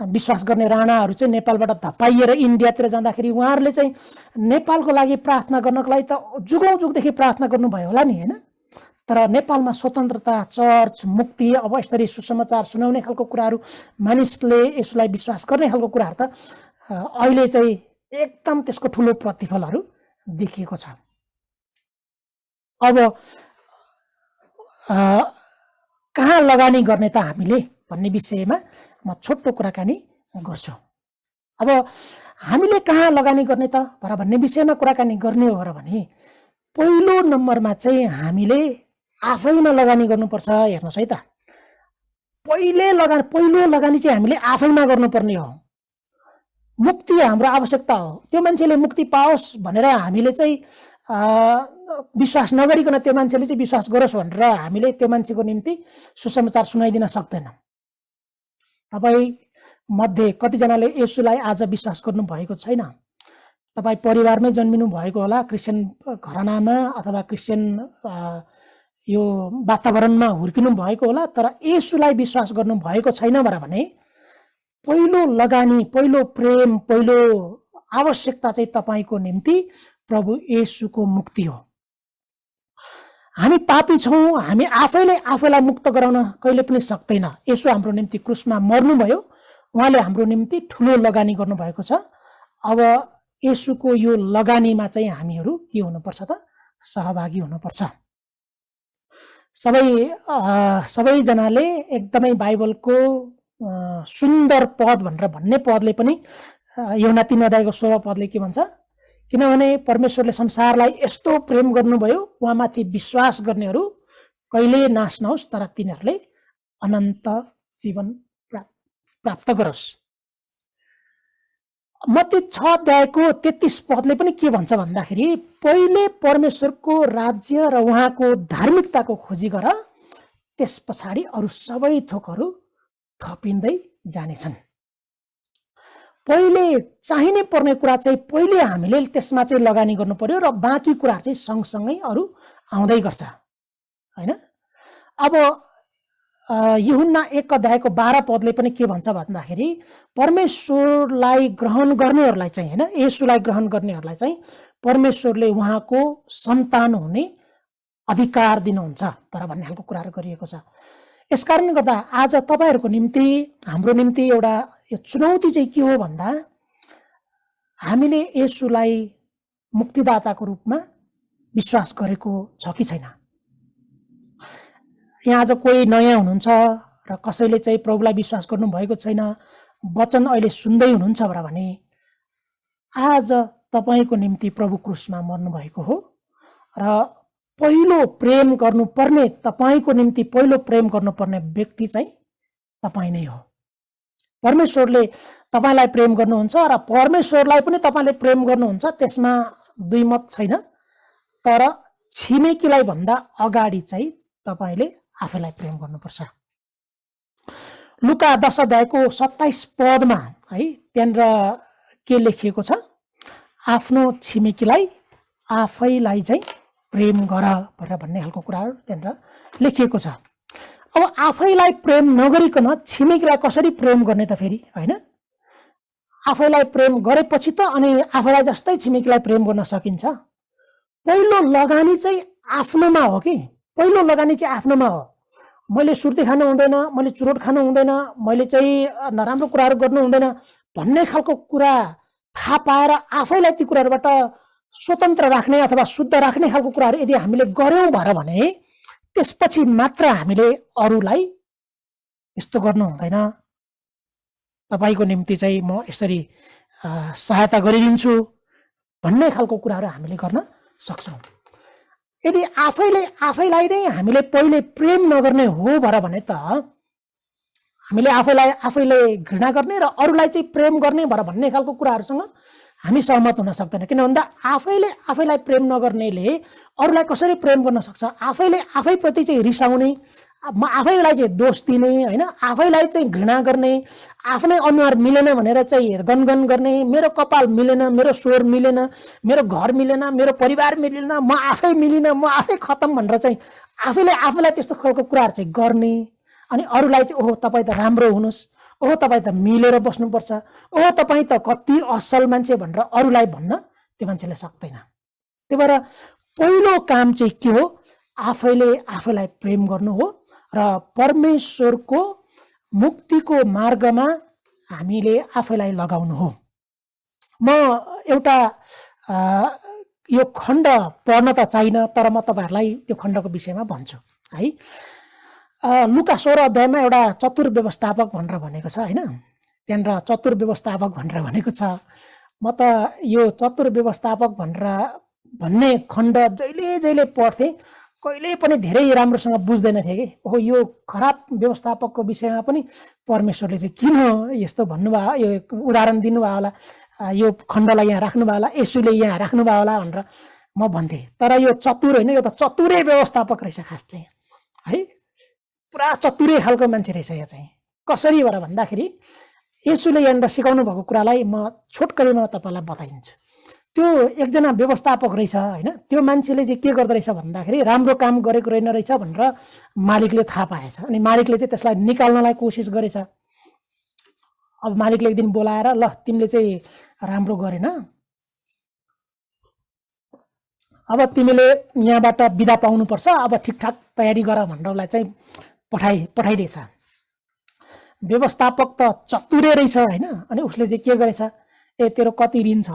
विश्वास गर्ने राणाहरू चाहिँ नेपालबाट धपाइएर इन्डियातिर जाँदाखेरि उहाँहरूले चाहिँ नेपालको लागि प्रार्थना गर्नको लागि त जुगौं जुगदेखि प्रार्थना गर्नुभयो होला नि हैन। तर नेपालमा स्वतन्त्रता, चर्च, मुक्ति, अब यसरी सुसमाचार सुनाउने खालको कुराहरू, मानिसले यसलाई विश्वास गर्ने खालको कुराहरू त अहिले चाहिँ एकदम त्यसको ठुलो प्रतिफलहरू देखिएको छ। अब कहाँ लगानी गर्ने त हामीले भन्ने विषयमा म छोटो कुराकानी गर्छु। अब हामीले कहाँ लगानी गर्ने त भन्ने विषयमा कुराकानी गर्ने हो भने पहिलो नम्बरमा चाहिँ हामीले आफैमा लगानी गर्नुपर्छ। हेर्नुहोस् है त, पहिलो लगानी चाहिँ हामीले आफैमा गर्नुपर्ने हो। मुक्ति हाम्रो आवश्यकता हो। त्यो मान्छेले मुक्ति पाओस् भनेर हामीले चाहिँ विश्वास नगरिकन त्यो मान्छेले चाहिँ विश्वास गरोस् भनेर हामीले त्यो मान्छेको निम्ति सुसमाचार सुनाइदिन सक्दैनौँ। तपाईँ मध्ये कतिजनाले येशूलाई आज विश्वास गर्नु भएको छैन। तपाईँ परिवारमै जन्मिनु भएको होला, क्रिस्चियन घरानामा अथवा क्रिस्चियन यो वातावरणमा हुर्किनु भएको होला, तर येशूलाई विश्वास गर्नु भएको छैन भने पहिलो लगानी, पहिलो प्रेम, पहिलो आवश्यकता चाहिँ तपाईँको निम्ति प्रभु येशूको मुक्ति हो। हामी पापी छौँ, हामी आफैले आफैलाई मुक्त गराउन कहिले पनि सक्दैन। येशू हाम्रो निम्ति क्रुसमा मर्नुभयो, उहाँले हाम्रो निम्ति ठुलो लगानी गर्नुभएको छ। अब येशूको यो लगानीमा चाहिँ हामीहरू के हुनुपर्छ त? सहभागी हुनुपर्छ। सबैजनाले एकदमै बाइबलको सुन्दर पद भनेर भन्ने पदले पनि यूहन्ना 3:16 पदले के भन्छ? किनभने परमेश्वरले संसारलाई यस्तो प्रेम गर्नुभयो, उहाँमाथि विश्वास गर्नेहरू कहिले नाश नहोस् तर तिनीहरूले अनन्त जीवन प्राप्त गरोस्। मत्ती 6:33 पदले पनि के भन्छ भन्दाखेरि पहिले परमेश्वरको राज्य र उहाँको धार्मिकताको खोजी गर, त्यस पछाडि अरू सबै थोकहरू थपिँदै जानेछन्। पहिले चाहिने पर्ने कुरा चाहिँ पहिले हामीले त्यसमा चाहिँ लगानी गर्नु पर्यो र बाँकी कुरा चाहिँ सँगसँगै अरू आउँदै गर्छ, हैन? अब यूहन्ना 1:12 पदले पनि के भन्छ भन्दाखेरि परमेश्वरलाई ग्रहण गर्नेहरूलाई चाहिँ, हैन, येशूलाई ग्रहण गर्नेहरूलाई चाहिँ परमेश्वरले उहाँको सन्तान हुने अधिकार दिनुहुन्छ तर भन्ने खालको कुराहरू गरिएको छ। यसकारणले गर्दा आज तपाईहरुको निम्ति, हाम्रो निम्ति एउटा यो चुनौती चाहिँ के हो भन्दा हामीले येशूलाई मुक्तिदाताको रूपमा विश्वास गरेको छ कि छैन। यहाँ आज कोही नयाँ हुनुहुन्छ र कसैले चाहिँ प्रभुलाई विश्वास गर्नु भएको छैन, वचन अहिले सुन्दै हुनुहुन्छ भने आज तपाईको निम्ति प्रभु क्रुसमा मर्नु भएको हो र पहिलो प्रेम गर्नुपर्ने, तपाईको निम्ति पहिलो प्रेम गर्नुपर्ने व्यक्ति चाहिँ तपाई नै हो। परमेश्वरले तपाईलाई प्रेम गर्नुहुन्छ र परमेश्वरलाई पनि तपाईले प्रेम गर्नुहुन्छ, त्यसमा दुई मत छैन। तर छिमेकीलाई भन्दा अगाडि चाहिँ तपाईले आफैलाई प्रेम गर्नुपर्छ। लुका 10:27 पदमा है त्यहाँनिर के लेखिएको छ? आफ्नो छिमेकीलाई आफैलाई चाहिँ प्रेम गर भनेर भन्ने खालको कुराहरू त्यहाँनिर लेखिएको छ। अब आफैलाई प्रेम नगरिकन छिमेकीलाई कसरी प्रेम गर्ने त फेरि, हैन? आफैलाई प्रेम गरेपछि त अनि आफैलाई जस्तै छिमेकीलाई प्रेम गर्न सकिन्छ। पहिलो लगानी चाहिँ आफ्नोमा हो कि, पहिलो लगानी चाहिँ आफ्नोमा हो। मैले सुर्ती खानु हुँदैन, मैले चुरोट खानु हुँदैन, मैले चाहिँ नराम्रो कुराहरू गर्नु हुँदैन भन्ने खालको कुरा थाहा पाएर आफैलाई ती कुराहरूबाट स्वतन्त्र राख्ने अथवा शुद्ध राख्ने खालको कुराहरू यदि हामीले गर्यौं भने त्यसपछि मात्र हामीले अरूलाई यस्तो गर्नु हुँदैन, तपाईको निम्ति चाहिँ म यसरी सहायता गरिदिन्छु भन्ने खालको कुराहरू हामीले गर्न सक्छौं। यदि आफैलाई नै हामीले पहिले प्रेम नगर्ने हो भने त हामीले आफैले घृणा गर्ने र अरूलाई चाहिँ प्रेम गर्ने भन्ने खालको कुराहरूसँग हामी सहमत हुन सक्दैन। किन भन्दा आफैलाई प्रेम नगर्नेले अरूलाई कसरी प्रेम गर्न सक्छ? आफैले आफैप्रति चाहिँ रिसाउने, आफैलाई चाहिँ दोष दिने, हैन, आफैलाई चाहिँ घृणा गर्ने, आफ्नै अनुहार मिलेन भनेर चाहिँ गनगन गर्ने, मेरो कपाल मिलेन, मेरो स्वर मिलेन, मेरो घर मिलेन, मेरो परिवार मिलेन, म आफै मिलिन, म आफै खतम भनेर चाहिँ आफैलाई त्यस्तो खालको कुराहरू चाहिँ गर्ने अनि अरूलाई चाहिँ ओहो तपाई त राम्रो हुनुस्, ओहो तपाई त मिलेर बस्नुपर्छ, ओहो तपाई त कति असल मान्छे भनेर अरूलाई भन्न त्यो मान्छेले सक्दैन। त्यही भएर पहिलो काम चाहिँ के हो? आफैले आफैलाई प्रेम गर्नु हो र परमेश्वरको मुक्तिको मार्गमा हामीले आफैलाई लगाउनु हो। म एउटा यो खण्ड पढ्न त चाहिन, तर म तपाईहरुलाई त्यो खण्डको विषयमा भन्छु है। लुका 16 अध्यायमा एउटा चतुर व्यवस्थापक भनेर भनेको छ हैन। त्यहाँनिर चतुर व्यवस्थापक भनेर भनेको छ। म त यो चतुर व्यवस्थापक भनेर भन्ने खण्ड जहिले पढ्थेँ, कहिले पनि धेरै राम्रोसँग बुझ्दैन थिएँ कि ओहो यो खराब व्यवस्थापकको विषयमा पनि परमेश्वरले चाहिँ किन यस्तो भन्नुभयो, यो उदाहरण दिनुभयो होला, यो खण्डलाई यहाँ राख्नुभयो होला, येशूले यहाँ राख्नुभयो होला भनेर म भन्थेँ। तर यो चतुर होइन, यो त चतुरै व्यवस्थापक रहेछ खास चाहिँ है। पुरा चतुरै खालको मान्छे रहेछ यो चाहिँ। कसरी भनेर भन्दाखेरि येशूले यहाँनिर सिकाउनु भएको कुरालाई म छोटकरीमा तपाईँलाई बताइदिन्छु। त्यो एकजना व्यवस्थापक रहेछ होइन। त्यो मान्छेले चाहिँ के गर्दो रहेछ भन्दाखेरि राम्रो काम गरेको रहेछ भनेर मालिकले थाहा पाएछ। अनि मालिकले चाहिँ त्यसलाई निकाल्नलाई कोसिस गरेछ। अब मालिकले एक दिन बोलाएर ल तिमीले चाहिँ राम्रो गरेन, अब तिमीले यहाँबाट बिदा पाउनुपर्छ, अब ठिकठाक तयारी गर भनेर उसलाई चाहिँ पठाइदिएछ। व्यवस्थापक त चतुरै रहेछ होइन। अनि उसले चाहिँ के गरेछ, ए तेरो कति ऋण छ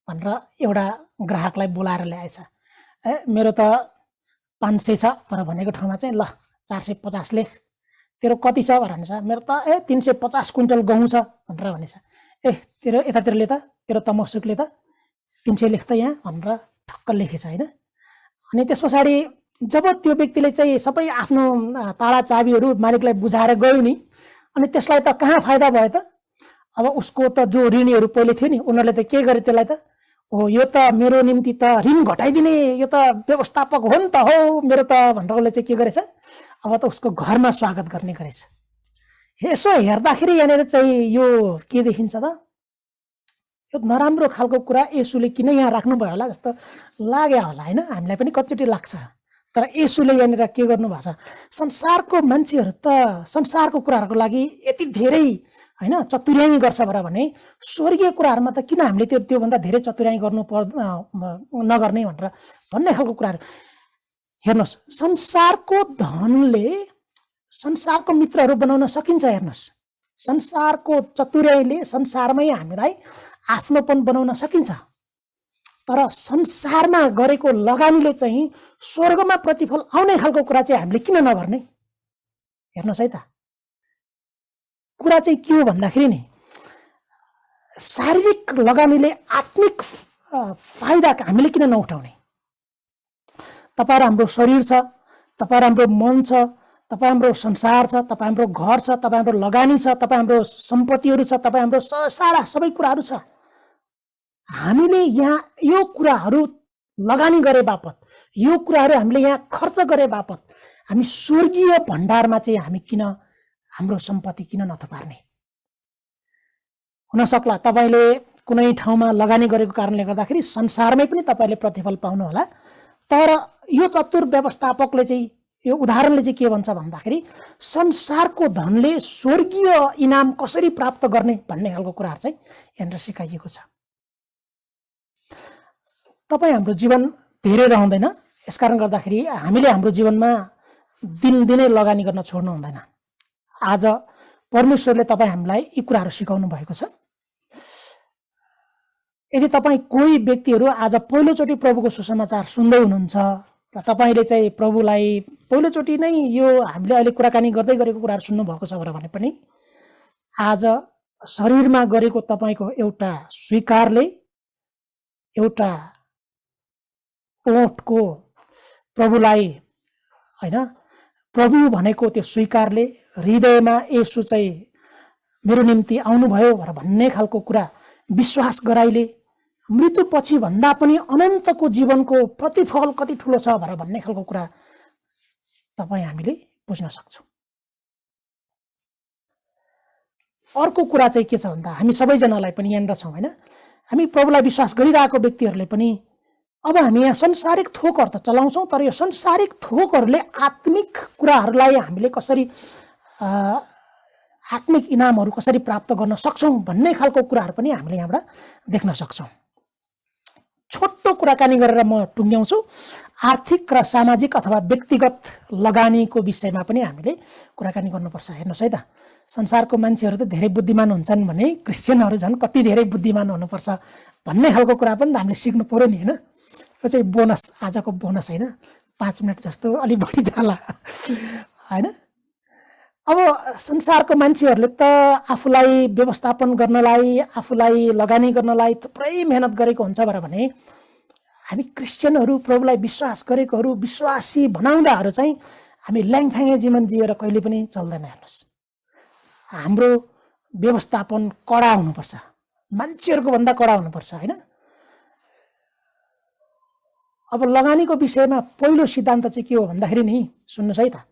भनेर एउटा ग्राहकलाई बोलाएर ल्याएछ। ए मेरो त 500 छ भनेर भनेको ठाउँमा चाहिँ ल 450 लेख। तेरो कति छ भनेर भन्छ, मेरो त 350 क्विन्टल गहुँ छ भनेर भनेछ। ए तेरो यतातिरले त, तेरो तमसुकले त 300 लेख त यहाँ भनेर ठक्क लेखेछ होइन। अनि त्यस पछाडि जब त्यो व्यक्तिले चाहिँ सबै आफ्नो ताला चाबीहरू मालिकलाई बुझाएर गयो नि, अनि त्यसलाई त कहाँ फाइदा भयो त। अब उसको त जो ऋणीहरू पहिले थियो नि, उनीहरूले त के गरे त्यसलाई त, हो यो त मेरो निम्ति त ऋण घटाइदिने यो त व्यवस्थापक हो नि त हो मेरो त भनेर उसले चाहिँ के गरेछ, अब त उसको घरमा स्वागत गर्ने गरेछ। यसो हेर्दाखेरि यहाँनिर चाहिँ यो के देखिन्छ त, यो नराम्रो खालको कुरा येशूले किन यहाँ राख्नुभयो होला जस्तो लाग्यो होला होइन। हामीलाई पनि कतिचोटि लाग्छ। तर येशूले यहाँनिर के गर्नुभएको छ, संसारको मान्छेहरू त संसारको कुराहरूको लागि यति धेरै होइन चतुर्याई गर्छ भने स्वर्गीय कुराहरूमा त किन हामीले त्योभन्दा धेरै चतुर्याई गर्नु नगर्ने भनेर भन्ने खालको कुराहरू। हेर्नुहोस्, संसारको धनले संसारको मित्रहरू बनाउन सकिन्छ। हेर्नुहोस्, संसारको चतुर्याईले संसारमै हामीलाई आफ्नोपन बनाउन सकिन्छ। तर संसारमा गरेको लगानीले चाहिँ स्वर्गमा प्रतिफल आउने खालको कुरा चाहिँ हामीले किन नगर्ने। हेर्नुहोस् है त, कुरा चाहिँ के हो भन्दाखेरि नि, शारीरिक लगानीले आत्मिक फाइदा हामीले किन नउठाउने। तपाईँ हाम्रो शरीर छ, तपाईँ हाम्रो मन छ, तपाईँ हाम्रो संसार छ, तपाईँ हाम्रो घर छ, तपाईँ हाम्रो लगानी छ, तपाईँ हाम्रो सम्पत्तिहरू छ, तपाईँ हाम्रो सारा सबै कुराहरू छ। हामीले यहाँ यो कुराहरू लगानी गरे बापत, यो कुराहरू हामीले यहाँ खर्च गरे बापत हामी स्वर्गीय भण्डारमा चाहिँ हामी किन हाम्रो सम्पत्ति किन नथुपार्ने। हुन सक्ला तपाईले कुनै ठाउँमा लगानी गरेको कारणले गर्दाखेरि संसारमै पनि तपाईले प्रतिफल पाउनु होला। तर यो चतुर व्यवस्थापकले चाहिँ यो उदाहरणले चाहिँ के भन्छ भन्दाखेरि संसारको धनले स्वर्गीय इनाम कसरी प्राप्त गर्ने भन्ने खालको कुराहरू चाहिँ यहाँनिर सिकाइएको छ। तपाईँ हाम्रो जीवन धेरै रहँदैन, यसकारण गर्दाखेरि हामीले हाम्रो जीवनमा दिनदिनै लगानी गर्न छोड्नु हुँदैन। आज परमेश्वरले तपाईँ हामीलाई यी कुराहरू सिकाउनु भएको छ। यदि तपाईँ कोही व्यक्तिहरू आज पहिलोचोटि प्रभुको सुसमाचार सुन्दै हुनुहुन्छ र तपाईँले चाहिँ प्रभुलाई पहिलोचोटि नै यो हामीले अहिले कुराकानी गर्दै गरेको कुराहरू सुन्नु भएको छ भने पनि आज शरीरमा गरेको तपाईँको एउटा स्वीकारले, एउटा ओठको प्रभुलाई हैन प्रभु भनेको त्यो स्वीकारले, हृदयमा येशू चाहिँ मेरो निम्ति आउनुभयो भनेर भन्ने खालको कुरा विश्वास गराइले मृत्युपछि भन्दा पनि अनन्तको जीवनको प्रतिफल कति ठुलो छ भनेर भन्ने खालको कुरा तपाईँ हामीले बुझ्न सक्छौँ। अर्को कुरा चाहिँ के छ भन्दा हामी सबैजनालाई पनि यहाँनिर छौँ हैन, हामी प्रभुलाई विश्वास गरिरहेको व्यक्तिहरूले पनि अब हामी यहाँ संसारिक थोकहरू त चलाउँछौँ, तर यो संसारिक थोकहरूले आत्मिक कुराहरूलाई हामीले कसरी आत्मिक इनामहरू कसरी प्राप्त गर्न सक्छौँ भन्ने खालको कुराहरू पनि हामीले यहाँबाट देख्न सक्छौँ। छोटो कुराकानी गरेर म टुङ्ग्याउँछु। आर्थिक र सामाजिक अथवा व्यक्तिगत लगानीको विषयमा पनि हामीले कुराकानी गर्नुपर्छ। हेर्नुहोस् है त, संसारको मान्छेहरू त धेरै बुद्धिमान हुन्छन् भने क्रिस्चियनहरू झन् कति धेरै बुद्धिमान हुनुपर्छ भन्ने खालको कुरा पनि त हामीले सिक्नु पर्यो नि, होइन? यो चाहिँ बोनस, आजको बोनस होइन, 5 मिनट जस्तो अलि बढी जाला, होइन? अब संसारको मान्छेहरूले त आफूलाई व्यवस्थापन गर्नलाई, आफूलाई लगानी गर्नलाई थुप्रै मेहनत गरेको हुन्छ भने हामी क्रिस्चियनहरू, प्रभुलाई विश्वास गरेकोहरू, विश्वासी बनाउँदाहरू चाहिँ हामी ल्याङफ्याङे जीवन जिएर कहिले पनि चल्दैन। हेर्नुहोस्, हाम्रो व्यवस्थापन कडा हुनुपर्छ, मान्छेहरूको भन्दा कडा हुनुपर्छ, होइन? अब लगानीको विषयमा पहिलो सिद्धान्त चाहिँ के हो भन्दाखेरि नि, सुन्नुहोस् है त,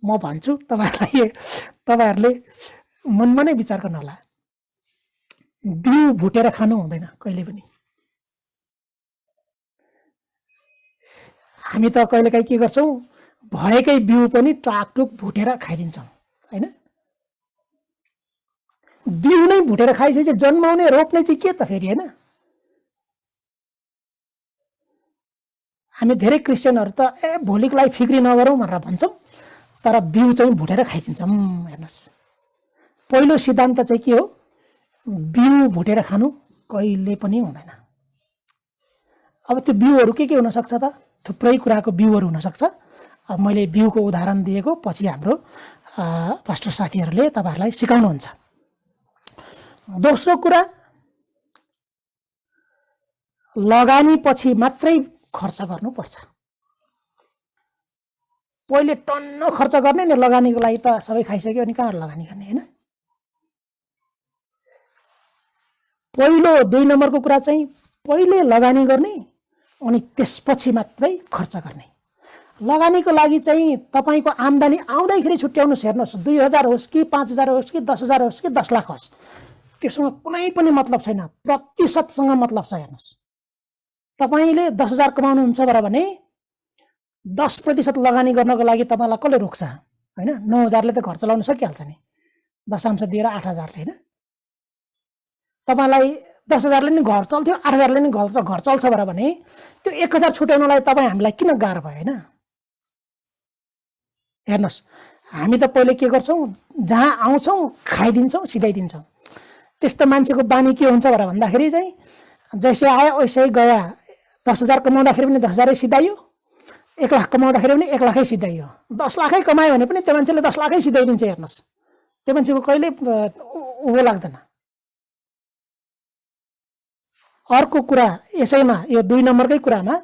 म भन्छु, तपाईँहरूले मनमा नै विचार गर्नु होला। बिउ भुटेर खानु हुँदैन कहिले पनि। हामी त कहिलेकाहीँ के गर्छौँ, भएकै बिउ पनि टाकटुक भुटेर खाइदिन्छौँ, होइन? बिउ नै भुटेर खाइसकेपछि जन्माउने रोप्ने चाहिँ के त फेरि, होइन? हामी धेरै क्रिस्चियनहरू त भोलिको लागि फिक्री नगरौँ भनेर भन्छौँ, तर बिउ चाहिँ भुटेर खाइदिन्छौँ। हेर्नुहोस्, पहिलो सिद्धान्त चाहिँ के हो? बिउ भुटेर खानु कहिले पनि हुँदैन। अब त्यो बिउहरू के हुनसक्छ त? थुप्रै कुराको बिउहरू हुनसक्छ। अब मैले बिउको उदाहरण दिएको, पछि हाम्रो पास्टर साथीहरूले तपाईँहरूलाई सिकाउनुहुन्छ। दोस्रो कुरा, लगानी पछि मात्रै खर्च गर्नुपर्छ। पहिले टन्न खर्च गर्ने नि लगानीको लागि त सबै खाइसक्यो, अनि कहाँ लगानी गर्ने, होइन? पहिलो 2 नम्बरको कुरा चाहिँ पहिले लगानी गर्ने अनि त्यसपछि मात्रै खर्च गर्ने। लगानीको लागि चाहिँ तपाईँको आम्दानी आउँदैखेरि छुट्याउनुहोस्। हेर्नुहोस्, 2000 होस् कि 5000 होस् कि 10,000 होस् कि 10 लाख होस्, त्यससँग कुनै पनि मतलब छैन, प्रतिशतसँग मतलब छ। हेर्नुहोस्, तपाईँले 10,000 कमाउनुहुन्छ भने 10% लगानी गर्नको लागि तपाईँलाई कसले रोक्छ, होइन? 9,000ले त घर चलाउन सकिहाल्छ नि, दशांश दिएर 8,000ले, होइन? तपाईँलाई 10,000ले नि घर चल्थ्यो, 8,000ले नि घर चल्छ भने त्यो 1,000 छुट्याउनलाई तपाईँ हामीलाई किन गाह्रो भयो, होइन? हेर्नुहोस्, हामी त पहिले के गर्छौँ, जहाँ आउँछौँ खाइदिन्छौँ, सिधाइदिन्छौँ। त्यस्तो मान्छेको बानी के हुन्छ भन्दाखेरि चाहिँ जैसे आयो वैसे गया। 10,000 कमाउँदाखेरि पनि 10,000 सिधाइयो, 1 लाख कमाउँदाखेरि पनि 1 लाखै सिधाइयो। 10 लाखै कमायो भने पनि त्यो मान्छेले 10 लाखै सिधाइदिन्छ। हेर्नुहोस्, त्यो मान्छेको कहिले उँभो लाग्दैन। अर्को कुरा यसैमा, यो 2 नम्बरकै कुरामा,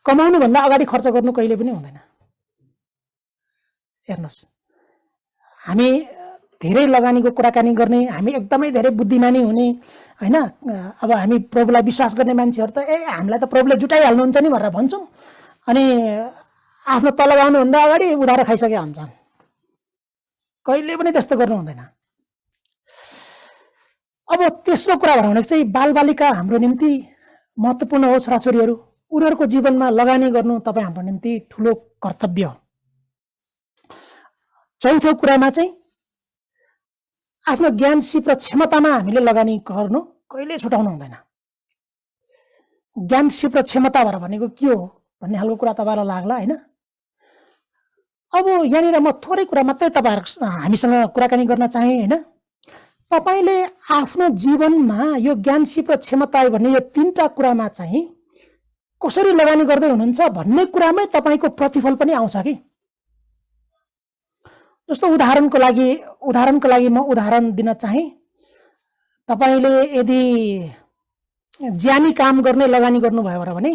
कमाउनुभन्दा अगाडि खर्च गर्नु कहिले पनि हुँदैन। हेर्नुहोस्, हामी धेरै लगानीको कुराकानी गर्ने, हामी एकदमै धेरै बुद्धिमानी हुने, होइन? अब हामी प्रभुलाई विश्वास गर्ने मान्छेहरू त हामीलाई त प्रभुले जुटाइहाल्नुहुन्छ नि भनेर भन्छौँ, अनि आफ्नो तलब आउनुभन्दा अगाडि उधारो खाइसकेका हुन्छन्। कहिले पनि त्यस्तो गर्नु हुँदैन। अब तेस्रो कुरा भनेको चाहिँ बालबालिका हाम्रो निम्ति महत्त्वपूर्ण हो। छोराछोरीहरू, उनीहरूको जीवनमा लगानी गर्नु तपाईँ हाम्रो निम्ति ठुलो कर्तव्य हो। चौथो कुरामा चाहिँ आफ्नो ज्ञान, सिप र क्षमतामा हामीले लगानी गर्नु कहिले छुटाउनु हुँदैन। ज्ञान, सिप र क्षमता भनेको के हो भन्ने खालको कुरा तपाईँलाई लाग्ला, होइन? अब यहाँनिर म थोरै कुरा मात्रै हामीसँग कुराकानी गर्न चाहेँ, होइन? तपाईँले आफ्नो जीवनमा यो ज्ञान, सिप र क्षमता भन्ने यो 3टा कुरामा चाहिँ कसरी लगानी गर्दै हुनुहुन्छ भन्ने कुरामै तपाईँको प्रतिफल पनि आउँछ कि। जस्तो उदाहरणको लागि म उदाहरण दिन चाहेँ। तपाईँले यदि ज्यानी काम गर्ने लगानी गर्नुभयो भने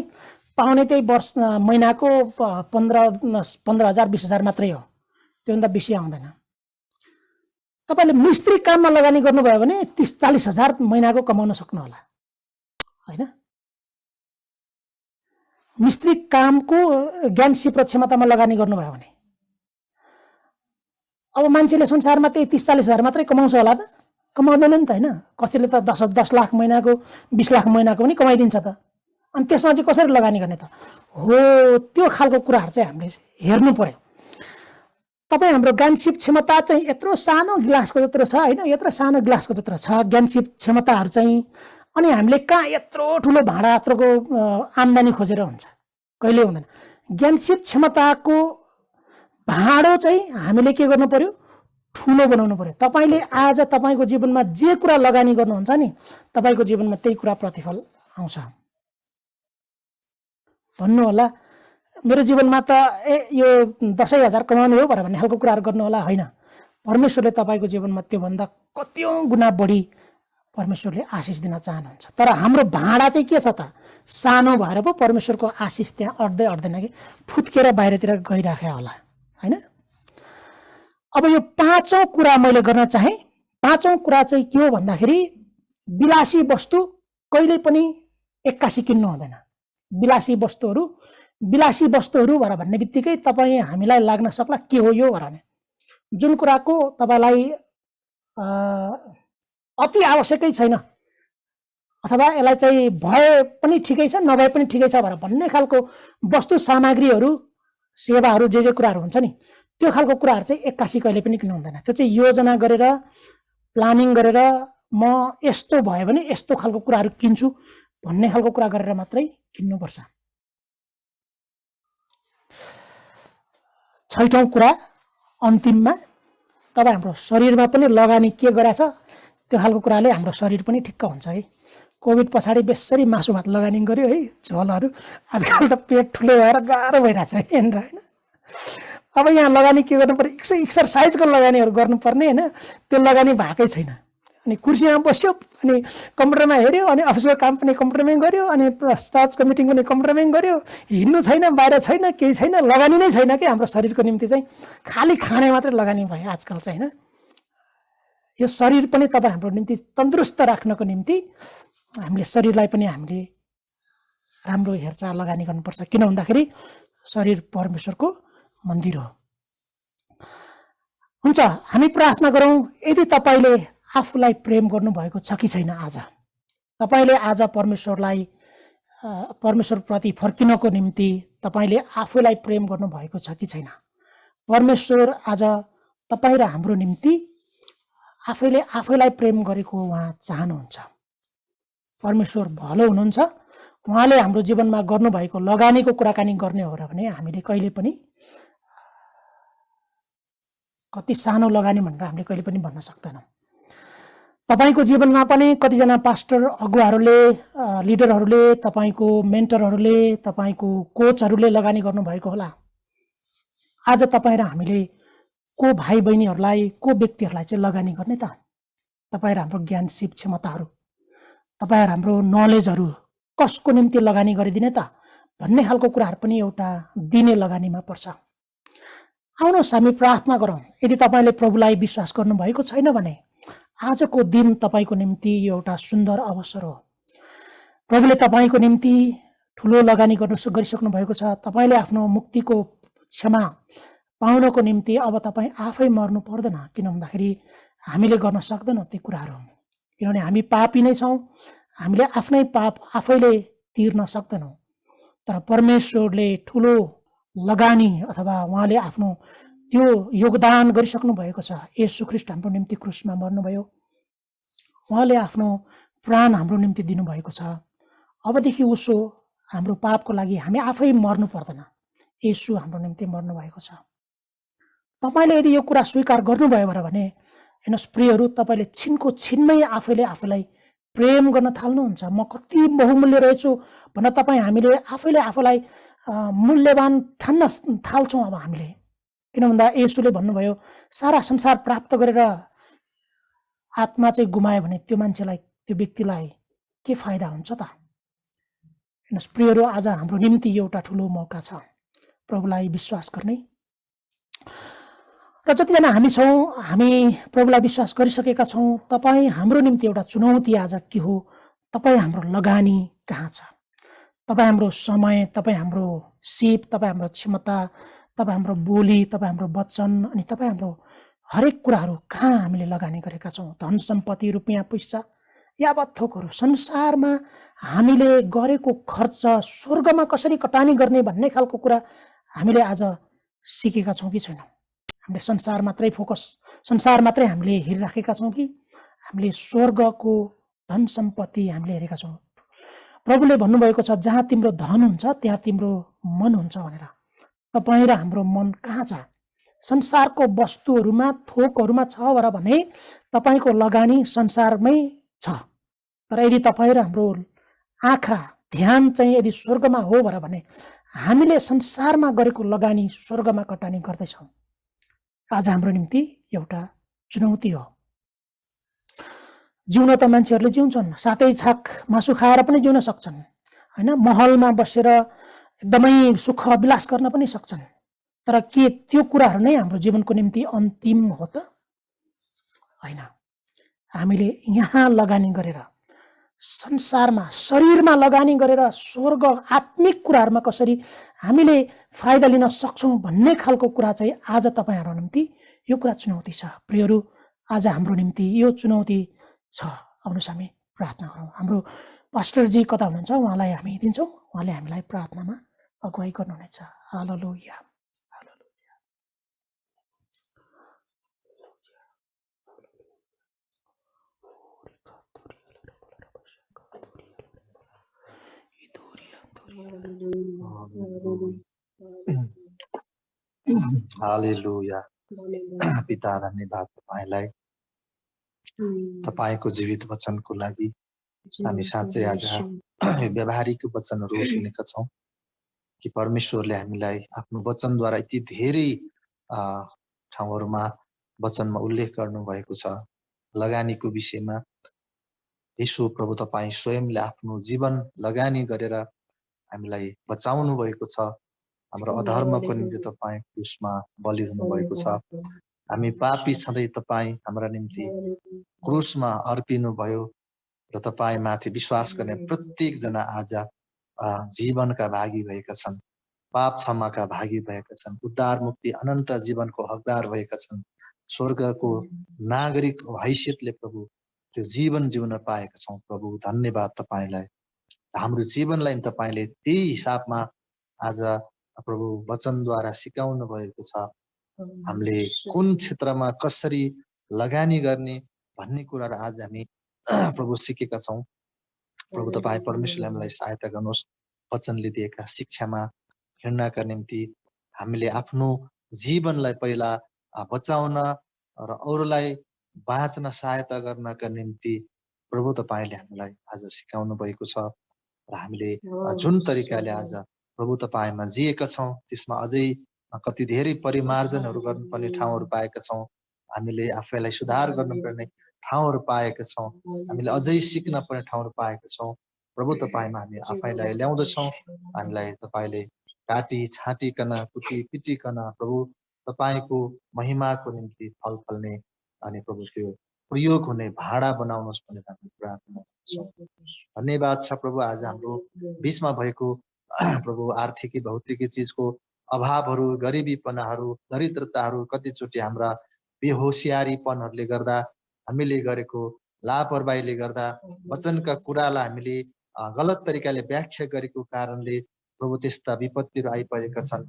पाउने त्यही महिनाको 15,000 20,000 मात्रै हो, त्योभन्दा बेसी आउँदैन। तपाईँले मिस्त्री काममा लगानी गर्नुभयो भने 30-40 हजार महिनाको कमाउन सक्नुहोला, होइन? मिस्त्री कामको ज्ञान, सिप र क्षमतामा लगानी गर्नुभयो भने अब मान्छेले संसारमा त्यही 30-40 हजार मात्रै कमाउँछ होला त? कमाउँदैन नि त, होइन? कसैले त 10 लाख महिनाको, 20 लाख महिनाको पनि कमाइदिन्छ त। अनि त्यसमा चाहिँ कसरी लगानी गर्ने त? हो, त्यो खालको कुराहरू चाहिँ हामीले हेर्नु पर्यो। तपाईँ हाम्रो ज्ञान, सिप, क्षमता चाहिँ यत्रो सानो गिलासको जत्रो छ, होइन? यत्रो सानो गिलासको जत्रो छ ज्ञान, सिप, क्षमताहरू चाहिँ, अनि हामीले कहाँ यत्रो ठुलो भाँडा यत्रोको आम्दानी खोजेर हुन्छ? कहिले हुँदैन। ज्ञानसिप क्षमताको भाँडो चाहिँ हामीले के गर्नु पर्यो, ठुलो बनाउनु पर्यो। तपाईले आज तपाईको जीवनमा जे कुरा लगानी गर्नुहुन्छ नि, तपाईको जीवनमा त्यही कुरा प्रतिफल आउँछ। भन्नु होला मेरो जीवनमा त यो 10,000 कमाउने हो भनेर भन्ने खालको कुराहरू गर्नु होला, होइन। परमेश्वरले तपाईको जीवनमा त्योभन्दा कतिौं गुणा बढी परमेश्वरले आशिष दिन चाहनुहुन्छ। तर हाम्रो भाँडा चाहिँ के छ त, सानो भएर पो परमेश्वरको आशिष त्यहाँ अड्दै अड्दैन कि फुत्केर बाहिरतिर गइराख्या होला, हैन। अब यो पाँचौं कुरा मैले गर्न चाहे। पाँचौं कुरा चाहिँ के हो भन्दाखेरि विलासी वस्तु कहिल्यै पनि एक्कासी किन्नु हुँदैन। विलासी वस्तुहरू भनेर भन्ने बित्तिकै तपाईँ हामीलाई लाग्न सक्ला के हो यो भनेर, जुन कुराको तपाईलाई अति आवश्यकै छैन अथवा यसलाई चाहिँ भए पनि ठिकै छ नभए पनि ठिकै छ भनेर भन्ने खालको वस्तु सामग्रीहरू सेवाहरू जे कुराहरू हुन्छ नि, त्यो खालको कुराहरू चाहिँ एक्कासी कहिले पनि किन्नु हुँदैन। त्यो चाहिँ योजना गरेर प्लानिङ गरेर म यस्तो भयो भने यस्तो खालको कुराहरू किन्छु भन्ने खालको कुरा गरेर मात्रै किन्नुपर्छ। छैठौं कुरा अन्तिममा तपाईँ हाम्रो शरीरमा पनि लगानी के गरेछ त्यो खालको कुराले हाम्रो शरीर पनि ठिक्क हुन्छ है। कोभिड पछाडि बेसरी मासु भात लगानी गर्यो है, झोलहरू। आजकल त पेट ठुलो भएर गाह्रो भइरहेछ है, होइन। अब यहाँ लगानी के गर्नु पर्यो, एक्सर्साइजको लगानीहरू गर्नुपर्ने, होइन। त्यो लगानी भएकै छैन। अनि कुर्सीमा बस्यो, अनि कम्प्युटरमा हेऱ्यो, अनि अफिसको काम पनि कम्प्युटरमै गर्यो, अनि चर्चको मिटिङ पनि कम्प्युटरमै गर्यो। हिँड्नु छैन, बाहिर छैन, केही छैन, लगानी नै छैन कि हाम्रो शरीरको निम्ति चाहिँ खाली खाने मात्रै लगानी भयो आजकल चाहिँ, होइन। यो शरीर पनि तपाईँ हाम्रो निम्ति तन्दुरुस्त राख्नको निम्ति हामीले शरीरलाई पनि हामीले राम्रो हेरचाह लगानी गर्नुपर्छ। किन भन्दाखेरि शरीर परमेश्वरको मन्दिर हो। हुन्छ, हामी प्रार्थना गरौँ। यदि तपाईले आफूलाई प्रेम गर्नुभएको छ कि छैन, आज तपाईले आज परमेश्वरप्रति फर्किनको निम्ति तपाईले आफूलाई प्रेम गर्नुभएको छ कि छैन। परमेश्वर आज तपाईँ र हाम्रो निम्ति आफैले आफैलाई प्रेम गरेको उहाँ चाहनुहुन्छ। परमेश्वर भलो हुनुहुन्छ। उहाँले हाम्रो जीवनमा गर्नुभएको लगानीको कुराकानी गर्ने हो र भने हामीले कहिले पनि कति सानो लगानी भनेर हामीले कहिले पनि भन्न सक्दैनौँ। तपाईको जीवनमा पनि कतिजना पास्टर अगुवाहरूले, लिडरहरूले, तपाईको मेन्टरहरूले, तपाईको कोचहरूले लगानी गर्नुभएको होला। आज तपाईँ र हामीले को भाइ बहिनीहरूलाई, को व्यक्तिहरूलाई चाहिँ लगानी गर्ने त? तपाईँ र हाम्रो ज्ञान सिप क्षमताहरू, तपाईँ र हाम्रो नलेजहरू कसको निम्ति लगानी गरिदिने त भन्ने खालको कुराहरू पनि एउटा दिने लगानीमा पर्छ। आउनुहोस् हामी प्रार्थना गरौँ। यदि तपाईँले प्रभुलाई विश्वास गर्नुभएको छैन भने आजको दिन तपाईँको निम्ति यो एउटा सुन्दर अवसर हो। प्रभुले तपाईँको निम्ति ठुलो लगानी गरिसक्नु भएको छ। तपाईँले आफ्नो मुक्तिको क्षमा पाउनको निम्ति अब तपाईँ आफै मर्नु पर्दैन। किन भन्दाखेरि हामीले गर्न सक्दैनौँ ती कुराहरू, किनभने हामी पापी नै छौँ। हामीले आफ्नै पाप आफैले तिर्न सक्दैनौँ। तर परमेश्वरले ठुलो लगानी अथवा उहाँले आफ्नो त्यो योगदान गरिसक्नु भएको छ। येशू ख्रीष्ट हाम्रो निम्ति क्रुसमा मर्नुभयो। उहाँले आफ्नो प्राण हाम्रो निम्ति दिनुभएको छ। अबदेखि उसो हाम्रो पापको लागि हामी आफै मर्नु पर्दैन। येशू हाम्रो निम्ति मर्नुभएको छ। तपाईले यदि यो कुरा स्वीकार गर्नुभयो भने हेर्नुहोस् प्रियहरू, तपाईँले छिनको छिनमै आफैले आफूलाई प्रेम गर्न थाल्नुहुन्छ। म कति बहुमूल्य रहेछु भनेर तपाईँ हामीले आफैले आफूलाई मूल्यवान ठान्न थाल्छौँ। अब हामीले किन भन्दा येशूले भन्नुभयो सारा संसार प्राप्त गरेर आत्मा चाहिँ गुमायो भने त्यो मान्छेलाई, त्यो व्यक्तिलाई के फाइदा हुन्छ त? हेर्नुहोस् प्रियहरू, आज हाम्रो निम्ति एउटा ठुलो मौका छ प्रभुलाई विश्वास गर्ने। र जतिजना हामी छौँ, हामी प्रभुलाई विश्वास गरिसकेका छौँ। तपाईँ हाम्रो निम्ति एउटा चुनौती आज के हो? तपाईँ हाम्रो लगानी कहाँ छ? तपाईँ हाम्रो समय, तपाईँ हाम्रो सिप, तपाईँ हाम्रो क्षमता, तपाईँ हाम्रो बोली, तपाईँ हाम्रो वचन, अनि तपाईँ हाम्रो हरेक कुराहरू कहाँ हामीले लगानी गरेका छौँ? धन सम्पत्ति, रुपियाँ पैसा, यावत थोकहरू संसारमा हामीले गरेको खर्च स्वर्गमा कसरी कटानी गर्ने भन्ने खालको कुरा हामीले आज सिकेका छौँ कि छैनौँ? हामीले संसार मात्रै हामीले हेरिराखेका छौँ कि हामीले स्वर्गको धन सम्पत्ति हामीले हेरेका छौँ? प्रभुले भन्नुभएको छ जहाँ तिम्रो धन हुन्छ त्यहाँ तिम्रो मन हुन्छ भनेर। तपाईँ र हाम्रो मन कहाँ छ? संसारको वस्तुहरूमा थोकहरूमा छ भने तपाईँको लगानी संसारमै छ। तर यदि तपाईँ र हाम्रो आँखा ध्यान चाहिँ यदि स्वर्गमा हो भने हामीले संसारमा गरेको लगानी स्वर्गमा कटानी गर्दैछौँ। आज हाम्रो निम्ति एउटा चुनौती हो। जिउन त मान्छेहरूले जिउँछन्, सातै छाक मासु खाएर पनि जिउन सक्छन् हैन, महलमा बसेर एकदमै सुख विलास गर्न पनि सक्छन्। तर के त्यो कुराहरू नै हाम्रो जीवनको निम्ति अन्तिम हो त? हैन। हामीले यहाँ लगानी गरेर संसारमा शरीरमा लगानी गरेर स्वर्ग आत्मिक कुराहरूमा कसरी हामीले फाइदा लिन सक्छौँ भन्ने खालको कुरा चाहिँ आज तपाईहरुको निम्ति यो कुरा चुनौती छ। प्रियहरू, आज हाम्रो निम्ति यो चुनौती छ। आउनुहोस् हामी प्रार्थना गरौँ। हाम्रो पास्टरजी कता हुनुहुन्छ? उहाँलाई हामी दिन्छौँ। उहाँले हामीलाई प्रार्थनामा अगुवाई गर्नुहुनेछ। हालेलुया। हालेलुया। पिता धन्यवाद तपाईलाई, तपाईको जीवित वचनको लागि। हामी साँच्चै आज व्यवहारिक वचनहरू सुनेका छौँ कि परमेश्वरले हामीलाई आफ्नो वचनद्वारा यति धेरै ठाउँहरूमा वचनमा उल्लेख गर्नु भएको छ। लगानीको विषयमा यीशु प्रभु तपाईँ स्वयंले आफ्नो जीवन लगानी गरेर हामीलाई बचाउनु भएको छ। हाम्रो अधर्मको निम्ति तपाईँ क्रुसमा बलि हुनु भएको छ। हामी पापी छँदै तपाईँ हाम्रा निम्ति क्रुसमा अर्पिनु भयो र तपाईँ माथि विश्वास गर्ने प्रत्येक जना आज जीवनका भागी भएका छन्, पाप क्षमाका भागी भएका छन्, उद्धार मुक्ति अनन्त जीवनको हकदार भएका छन्। स्वर्गको नागरिक हैसियतले प्रभु त्यो जीवन जिउन पाएका छौँ। प्रभु धन्यवाद तपाईलाई। हाम्रो जीवनलाई तपाईले त्यही हिसाबमा आज प्रभु वचनद्वारा सिकाउनु भएको छ। हामीले कुन क्षेत्रमा कसरी लगानी गर्ने भन्ने कुराहरू आज हामी प्रभु सिकेका छौँ। प्रभु तपाईँ परमेश्वरले हामीलाई सहायता गर्नुहोस्। वचनले दिएका शिक्षामा हिँड्नका निम्ति हामीले आफ्नो जीवनलाई पहिला बचाउन र अरूलाई बाँच्न सहायता गर्नका निम्ति प्रभु तपाईले हामीलाई आज सिकाउनु भएको छ। र हामीले जुन तरिकाले आज प्रभु तपाईमा जिएका छौँ त्यसमा अझै कति धेरै परिमार्जनहरू गर्नुपर्ने ठाउँहरू पाएका छौँ। हामीले आफैलाई सुधार गर्नुपर्ने ठाउँहरू पाएका छौँ। हामीले अझै सिक्न पर्ने ठाउँहरू पाएका छौँ। प्रभु तपाईमा हामी आफैलाई ल्याउँदछौँ। हामीलाई तपाईले काटी छाटिकन कुटी पिटिकन प्रभु तपाईको महिमाको निम्ति फल फल्ने अनि प्रभु त्यो प्रयोग हुने भाडा बनाउनुहोस् भनेर हामी प्रार्थना गर्छौँ। धन्यवाद छ प्रभु। आज हाम्रो बीचमा भएको प्रभु आर्थिक भौतिक चिजको अभावहरू, गरिबीपनाहरू, दरिद्रताहरू, कतिचोटि हाम्रा बेहोसियारीपनहरूले गर्दा, हामीले गरेको लापरवाहीले गर्दा, वचनका कुरालाई हामीले गलत तरिकाले व्याख्या गरेको कारणले प्रभु त्यस्ता विपत्तिहरू आइपरेका छन्।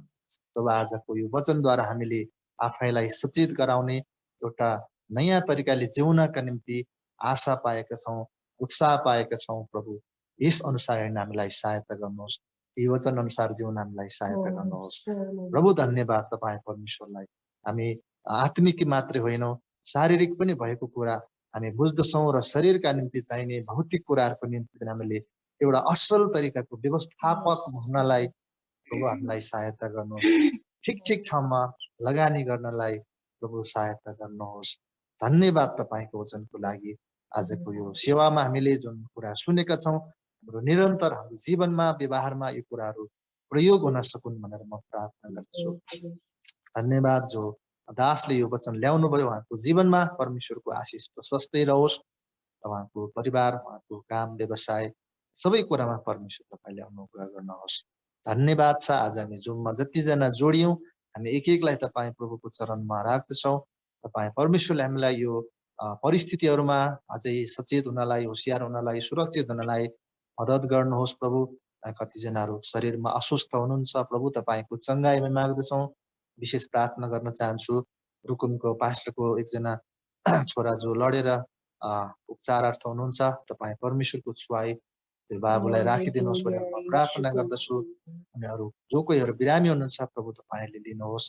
प्रभु आजको यो वचनद्वारा हामीले आफैलाई सचेत गराउने एउटा नयाँ तरिकाले जिउनका निम्ति आशा पाएका छौँ, उत्साह पाएका छौँ। प्रभु यस अनुसार हामीलाई सहायता गर्नुहोस्। यी वचन अनुसार जीवन हामीलाई सहायता गर्नुहोस्। प्रभु धन्यवाद तपाईँ परमेश्वरलाई। हामी आत्मिक मात्रै होइनौँ, शारीरिक पनि भएको कुरा हामी बुझ्दछौँ र शरीरका निम्ति चाहिने भौतिक कुराहरूको निम्ति हामीले एउटा असल तरिकाको व्यवस्थापक हुनलाई प्रभु हामीलाई सहायता गर्नुहोस्। ठिक ठाउँमा लगानी गर्नलाई प्रभु सहायता गर्नुहोस्। धन्यवाद तपाईको वचनको लागि। आजको यो सेवामा हामीले जुन कुरा सुनेका छौँ हाम्रो निरन्तर हाम्रो जीवनमा व्यवहारमा यो कुराहरू प्रयोग हुन सकुन् भनेर म प्रार्थना गर्दछु। धन्यवाद जो दासले यो वचन ल्याउनु भयो, उहाँको जीवनमा परमेश्वरको आशिष प्रशस्तै रहोस्। उहाँको परिवार, उहाँको काम व्यवसाय सबै कुरामा परमेश्वर तपाईँले अनुग्रह गर्नुहोस्। धन्यवाद छ। आज हामी जुममा जतिजना जोडियौँ हामी एक एकलाई तपाईँ प्रभुको चरणमा राख्दछौँ। तपाईँ परमेश्वरले हामीलाई यो परिस्थितिहरूमा अझै सचेत हुनलाई, होसियार हुनलाई, सुरक्षित हुनलाई मद्दत गर्नुहोस्। प्रभु कतिजनाहरू शरीरमा अस्वस्थ हुनुहुन्छ, प्रभु तपाईँको चङ्गाइमा माग्दछौँ। विशेष प्रार्थना गर्न चाहन्छु रुकुमको पास्टरको एकजना छोरा जो लडेर उपचारार्थ हुनुहुन्छ। तपाईँ परमेश्वरको छुवाई त्यो बाबुलाई राखिदिनुहोस् भनेर म प्रार्थना गर्दछु। अनि अरू जो कोहीहरू बिरामी हुनुहुन्छ प्रभु तपाईँले लिनुहोस्।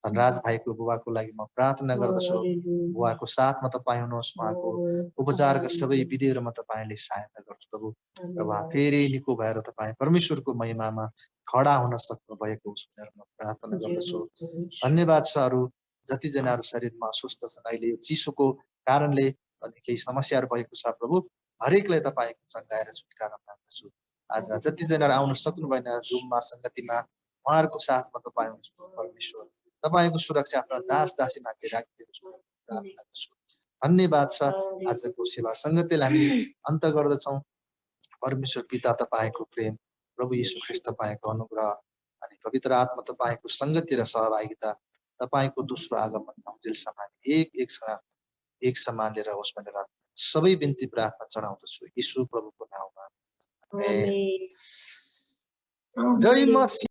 धनराज भाइको बुबाको लागि म प्रार्थना गर्दछु। बुवाको साथमा तपाईँ हुनुहोस्, उहाँको उपचारका सबै विधिहरूमा तपाईँले सहायता गर्नुहोस् प्रभु। र उहाँ फेरि निको भएर तपाईँ परमेश्वरको महिमामा खडा हुन सक्नु भएको होस् भनेर म प्रार्थना गर्दछु। धन्यवाद छ। अरू जतिजनाहरू शरीरमा अस्वस्थ छन् अहिले यो चिसोको कारणले अनि केही समस्याहरू भएको छ प्रभु, हरेकलाई तपाईँको चङ्गाएर छुटकारा माग्दछु। आज जतिजनाहरू आउन सक्नु भएन जुममा सङ्गतिमा, उहाँहरूको साथमा तपाईँ हुनुहुन्छ परमेश्वर। तपाईँको सुरक्षा आफ्ना दास दासी माथि राखिदिनुहोस् भनेर प्रार्थना गर्छु। धन्यवाद छ। आजको सेवा सङ्गतिलाई हामी अन्त गर्दछौँ। परमेश्वर पिता तपाईँको प्रेम, प्रभु यीशु ख्रीष्ट तपाईँको अनुग्रह अनि पवित्र आत्मा तपाईँको सङ्गति र सहभागिता तपाईँको दोस्रो आगमन नहुन्जेलसम्म एक समान लिएर होस् भनेर सबै बिन्ती प्रार्थना चढाउँदछु यीशु प्रभुको नाउँमा। आमेन। जय मसीह।